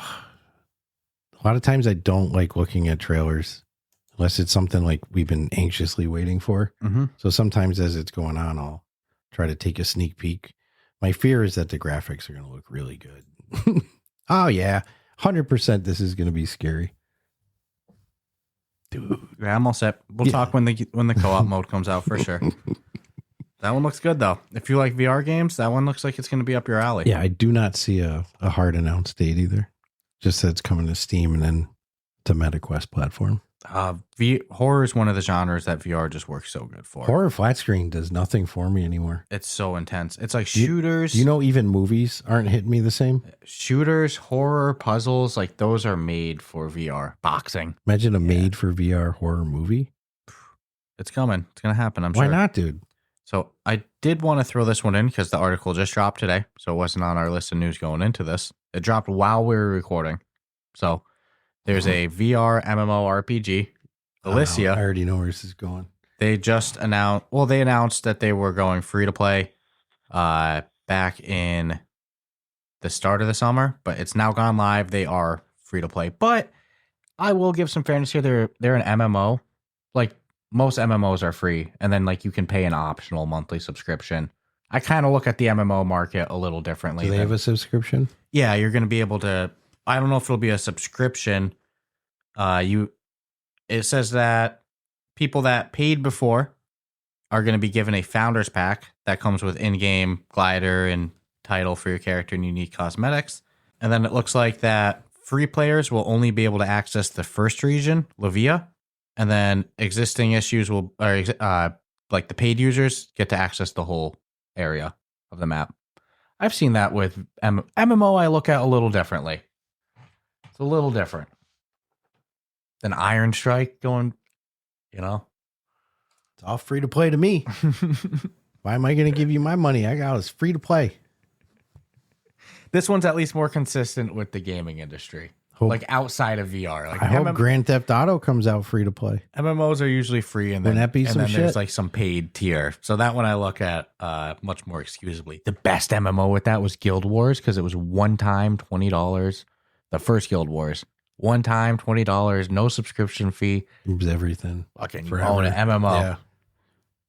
lot of times I don't like looking at trailers unless it's something like we've been anxiously waiting for. Mm-hmm. So sometimes as it's going on, I'll try to take a sneak peek. My fear is that the graphics are going to look really good. Oh yeah, 100% this is going to be scary. Dude. Yeah, I'm all set. We'll talk when the co-op mode comes out for sure. That one looks good though. If you like VR games, that one looks like it's going to be up your alley. Yeah, I do not see a hard announced date either. Just that it's coming to Steam and then to MetaQuest platform. Horror is one of the genres that VR just works so good for. Horror flat screen does nothing for me anymore. It's so intense. It's like shooters. Even movies aren't hitting me the same. Shooters, horror, puzzles, like those are made for VR. Boxing. Imagine a made for VR horror movie. It's coming. It's going to happen, I'm sure. Why not, dude? So I did want to throw this one in because the article just dropped today. So it wasn't on our list of news going into this. It dropped while we were recording. So there's a VR MMORPG, Alicia. I already know where this is going. They just announced that they were going free to play back in the start of the summer, but it's now gone live. They are free to play. But I will give some fairness here. They're an MMO. Like most MMOs are free, and then like you can pay an optional monthly subscription. I kind of look at the MMO market a little differently. Do they have a subscription? Yeah, you're going to be able to. I don't know if it'll be a subscription. It says that people that paid before are going to be given a founder's pack that comes with in-game glider and title for your character and unique cosmetics. And then it looks like that free players will only be able to access the first region, Lavia, and then existing issues will, like the paid users get to access the whole area of the map. I've seen that with MMO. I look at a little differently. It's a little different than Iron Strike going, It's all free to play to me. Why am I going to give you my money? I got it's free to play. This one's at least more consistent with the gaming industry. Like outside of VR. Like I hope Grand Theft Auto comes out free to play. MMOs are usually free, and then there's like some paid tier. So that one I look at much more excusably. The best MMO with that was Guild Wars because it was one time $20. The first Guild Wars, one time $20, no subscription fee. It was everything. Fucking own an MMO. Yeah.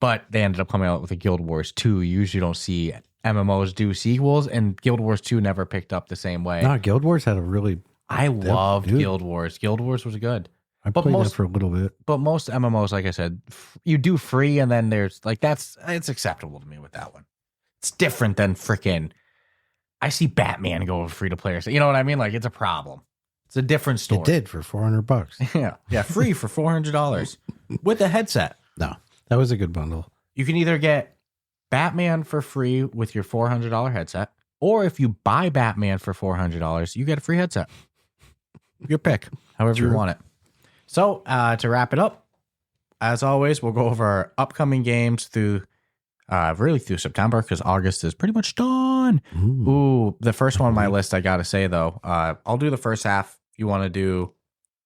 But they ended up coming out with a Guild Wars 2. You usually don't see MMOs do sequels, and Guild Wars 2 never picked up the same way. No, Guild Wars had a really... I loved Guild Wars. Guild Wars was good. I played that for a little bit. But most MMOs, like I said, you do free, and then there's like it's acceptable to me with that one. It's different than freaking. I see Batman go free to play. You know what I mean? Like it's a problem. It's a different story. It did for $400. Yeah, free for $400 with a headset. No, that was a good bundle. You can either get Batman for free with your $400 headset, or if you buy Batman for $400, you get a free headset. Your pick, however you want it. So to wrap it up, as always, we'll go over our upcoming games through September because August is pretty much done. Ooh, the first one on my list, I got to say, though, I'll do the first half. If you want to do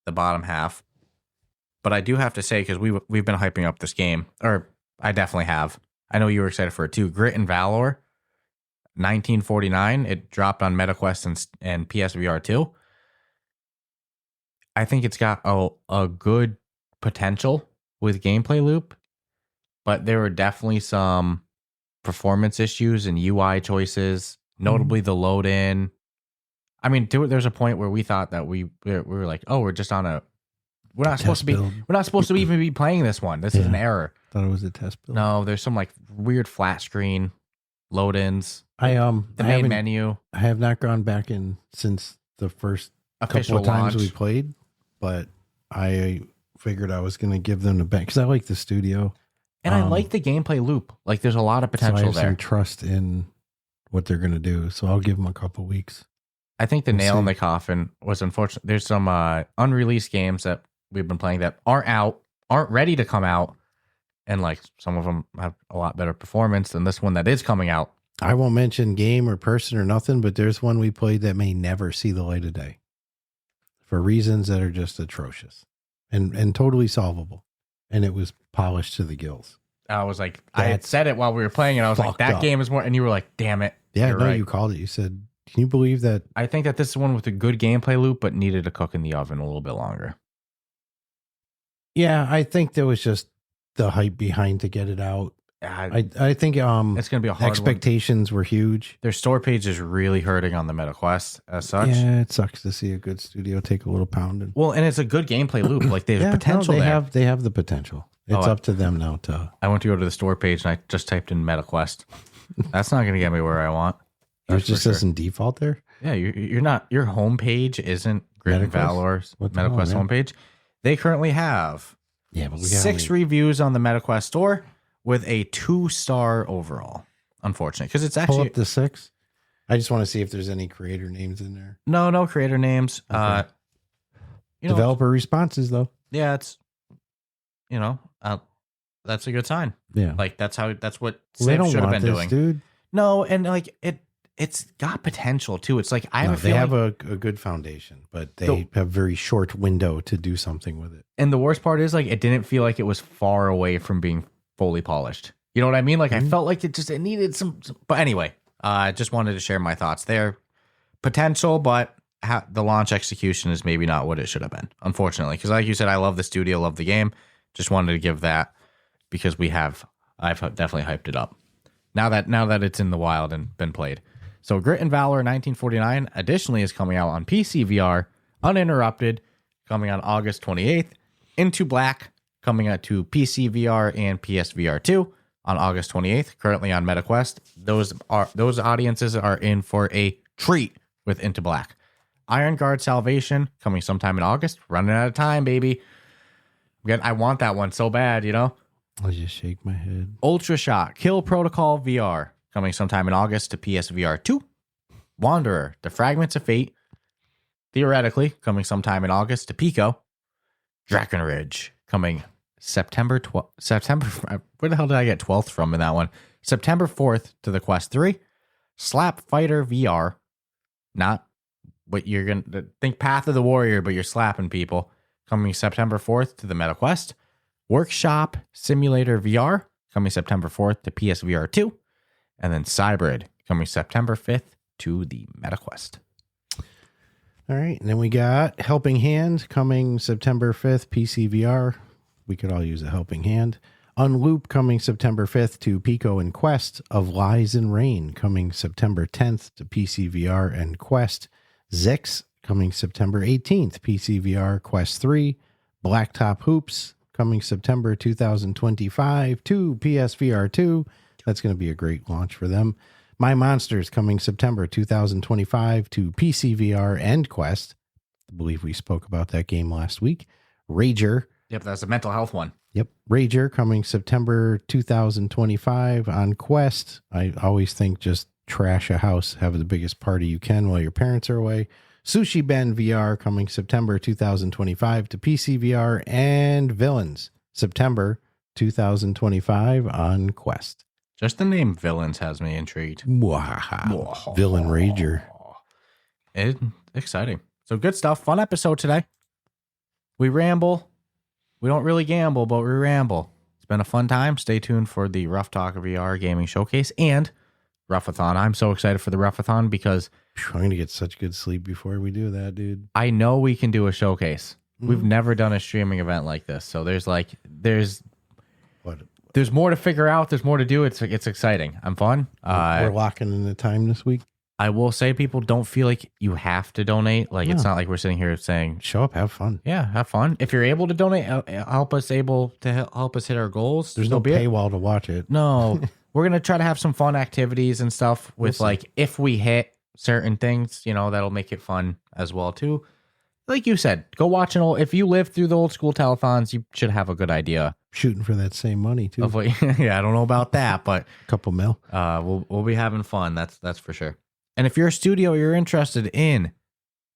the bottom half. But I do have to say, because we've been hyping up this game, or I definitely have. I know you were excited for it too. Grit and Valor, 1949. It dropped on MetaQuest and PSVR 2. I think it's got a good potential with gameplay loop, but there were definitely some performance issues and UI choices, notably the load in. I mean, there's a point where we thought that we were like, oh, we're just on a. We're not supposed to be. We're not supposed to even be playing this one. This is an error. Thought it was a test build. No, there's some like weird flat screen load-ins. The main menu. I have not gone back in since the first Official couple of times launch. we played, but I figured I was going to give them the back because I like the studio And I like the gameplay loop. Like there's a lot of so I potential have there. some trust in what they're going to do. So I'll give them a couple weeks. I think the We'll nail in see. the coffin was unfortunate. There's some unreleased games that we've been playing that aren't ready to come out. And like some of them have a lot better performance than this one that is coming out. I won't mention game or person or nothing, but there's one we played that may never see the light of day for reasons that are just atrocious and totally solvable. And it was polished to the gills. I was like, I had That's said it while we were playing it. I was like, fucked that up. game is more. And you were like, damn it. Yeah, You're no, right. you called it. You said, can you believe that? I think that this is one with a good gameplay loop, but needed to cook in the oven a little bit longer. Yeah, I think there was just the hype behind to get it out. I think it's going to be a hard one. expectations were huge. Their store page is really hurting on the MetaQuest as such. Yeah, it sucks to see a good studio take a little pounding. Well, and it's a good gameplay loop. Like there's potential they there. they have the potential. It's up to them now to. I went to go to the store page and I just typed in MetaQuest. That's not going to get me where I want. Yours That's just for sure. doesn't default there. Yeah, you're not. Your homepage isn't Grit and MetaQuest? Valor's What the hell, MetaQuest man? homepage. They currently have Yeah, but we 6 reviews on the MetaQuest store with a 2-star overall. Unfortunately, because it's pull actually up the 6. I just want to see if there's any creator names in there. no creator names. Okay. You know, Developer responses though. yeah, it's that's a good sign. Yeah, Like that's what well, they Civ don't should have want been this, doing. dude. No, and like it's got potential too. It's like I have No, a they feeling, have a good foundation, but they have very short window to do something with it. and the worst part is like it didn't feel like it was far away from being fully polished. You know what I mean? Like I felt like it needed some. But anyway, I just wanted to share my thoughts there. Potential, but the launch execution is maybe not what it should have been, unfortunately. Because like you said, I love the studio, love the game. Just wanted to give that because I've definitely hyped it up. Now that it's in the wild and been played. So Grit and Valor 1949 additionally is coming out on PC VR uninterrupted, coming on August 28th. Into Black coming out to PC VR and PSVR 2 on August 28th. Currently on MetaQuest. Those audiences are in for a treat with Into Black. Iron Guard Salvation coming sometime in August. Running out of time, baby. I want that one so bad, you know. I just shake my head. Ultra Shock Kill Protocol VR coming sometime in August to PSVR 2. Wanderer, The Fragments of Fate, theoretically coming sometime in August to Pico. Drakenridge coming September. Where the hell did I get 12th from in that one? September 4th to the Quest 3. Slap Fighter VR, not what you're gonna think Path of the Warrior, but you're slapping people. Coming September 4th to the MetaQuest. Workshop Simulator VR coming September 4th to PSVR 2. And then Syberia coming September 5th to the MetaQuest. All right. And then we got Helping Hand coming September 5th, PC VR. We could all use a helping hand. Unloop coming September 5th to Pico and Quest. Of Lies and Rain coming September 10th to PC VR and Quest. Zix coming September 18th, PC VR, Quest 3. Blacktop Hoops coming September 2025 to PSVR 2. That's going to be a great launch for them. My Monsters coming September 2025 to PC VR and Quest. I believe we spoke about that game last week. Rager. Yep, that's a mental health one. Yep. Rager coming September 2025 on Quest. I always think just trash a house, have the biggest party you can while your parents are away. Sushi Ben VR coming September 2025 to PC VR and Villains September 2025 on Quest. Just the name Villains has me intrigued. Mwahaha. Villain Rager. Exciting. So good stuff. Fun episode today. we ramble. We don't really gamble, but we ramble. It's been a fun time. Stay tuned for the Ruff Talk VR Gaming Showcase and Ruffathon. I'm so excited for the Ruffathon because I'm going to get such good sleep before we do that, dude. I know we can do a showcase. We've never done a streaming event like this. So there's more to figure out. There's more to do. It's exciting. I'm fun. We're locking in the time this week. I will say people don't feel like you have to donate. Like it's not like we're sitting here saying show up, have fun. Yeah, have fun. If you're able to donate, help us hit our goals. There's no paywall to watch it. No, we're gonna try to have some fun activities and stuff with like if we hit certain things, that'll make it fun as well too. Like you said, go watch an old. If you lived through the old school telethons, you should have a good idea. Shooting for that same money too. Yeah, I don't know about that, but a couple mil. We'll be having fun. That's for sure. And if you're a studio, you're interested in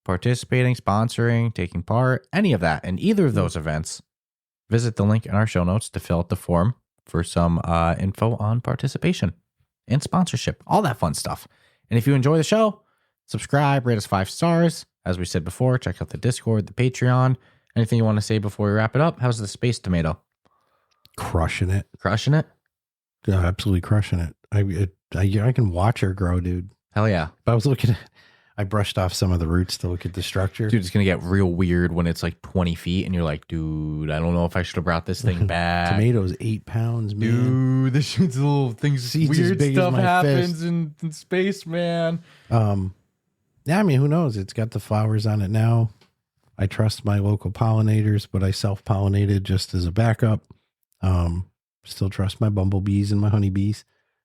participating, sponsoring, taking part, any of that, in either of those events, visit the link in our show notes to fill out the form for some info on participation and sponsorship, all that fun stuff. And if you enjoy the show, subscribe, rate us 5 stars. As we said before, check out the Discord, the Patreon. Anything you want to say before we wrap it up? How's the space tomato? Crushing it. Crushing it? Yeah, absolutely crushing it. I can watch her grow, dude. Hell yeah. But I brushed off some of the roots to look at the structure. Dude, it's going to get real weird when it's like 20 feet and you're like, dude, I don't know if I should have brought this thing back. Tomatoes, 8 pounds, man. Dude, this shit's a little things. Seeds weird stuff happens fist. in space, man. Yeah, I mean, who knows? It's got the flowers on it now. I trust my local pollinators, but I self-pollinated just as a backup. Still trust my bumblebees and my honeybees.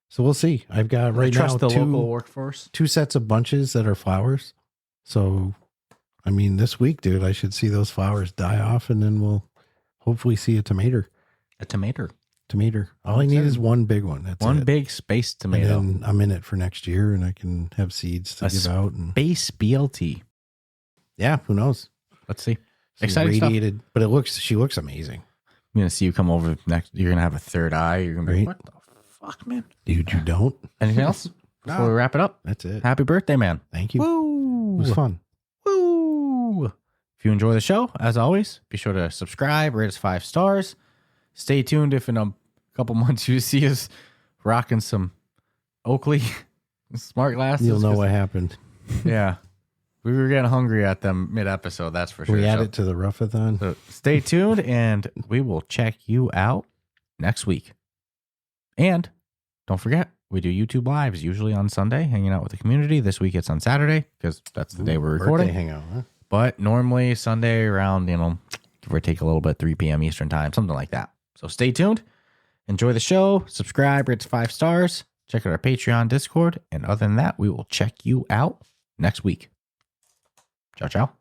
So we'll see. I've got right now local workforce. 2 sets of bunches that are flowers. So, I mean, this week, dude, I should see those flowers die off, and then we'll hopefully see a tomato. A tomato. Tomato. All I need is one big one. That's one it. Big space tomato. And then I'm in it for next year, and I can have seeds to give out. And space BLT. Yeah, who knows? Let's see. She's Exciting radiated, stuff. But she looks amazing. I'm gonna see you come over next. You're gonna have a third eye. You're gonna be Right. like, what the fuck, man? Dude, you don't? Anything else before we wrap it up? That's it. Happy birthday, man. Thank you. Woo! It was fun. Woo! If you enjoy the show, as always, be sure to subscribe, rate us 5 stars. Stay tuned if in a couple months you see us rocking some Oakley smart glasses. You'll know what happened. Yeah. We were getting hungry at them mid-episode, that's for sure. We add it to the Ruffathon. So stay tuned, and we will check you out next week. And don't forget, we do YouTube Lives, usually on Sunday, hanging out with the community. This week it's on Saturday, because that's the day we're recording. Birthday hangout, huh? But normally Sunday around, give or take a little bit, 3 p.m. Eastern time, something like that. So stay tuned. Enjoy the show. Subscribe, rate us 5 stars. Check out our Patreon, Discord. And other than that, we will check you out next week. Ciao, ciao.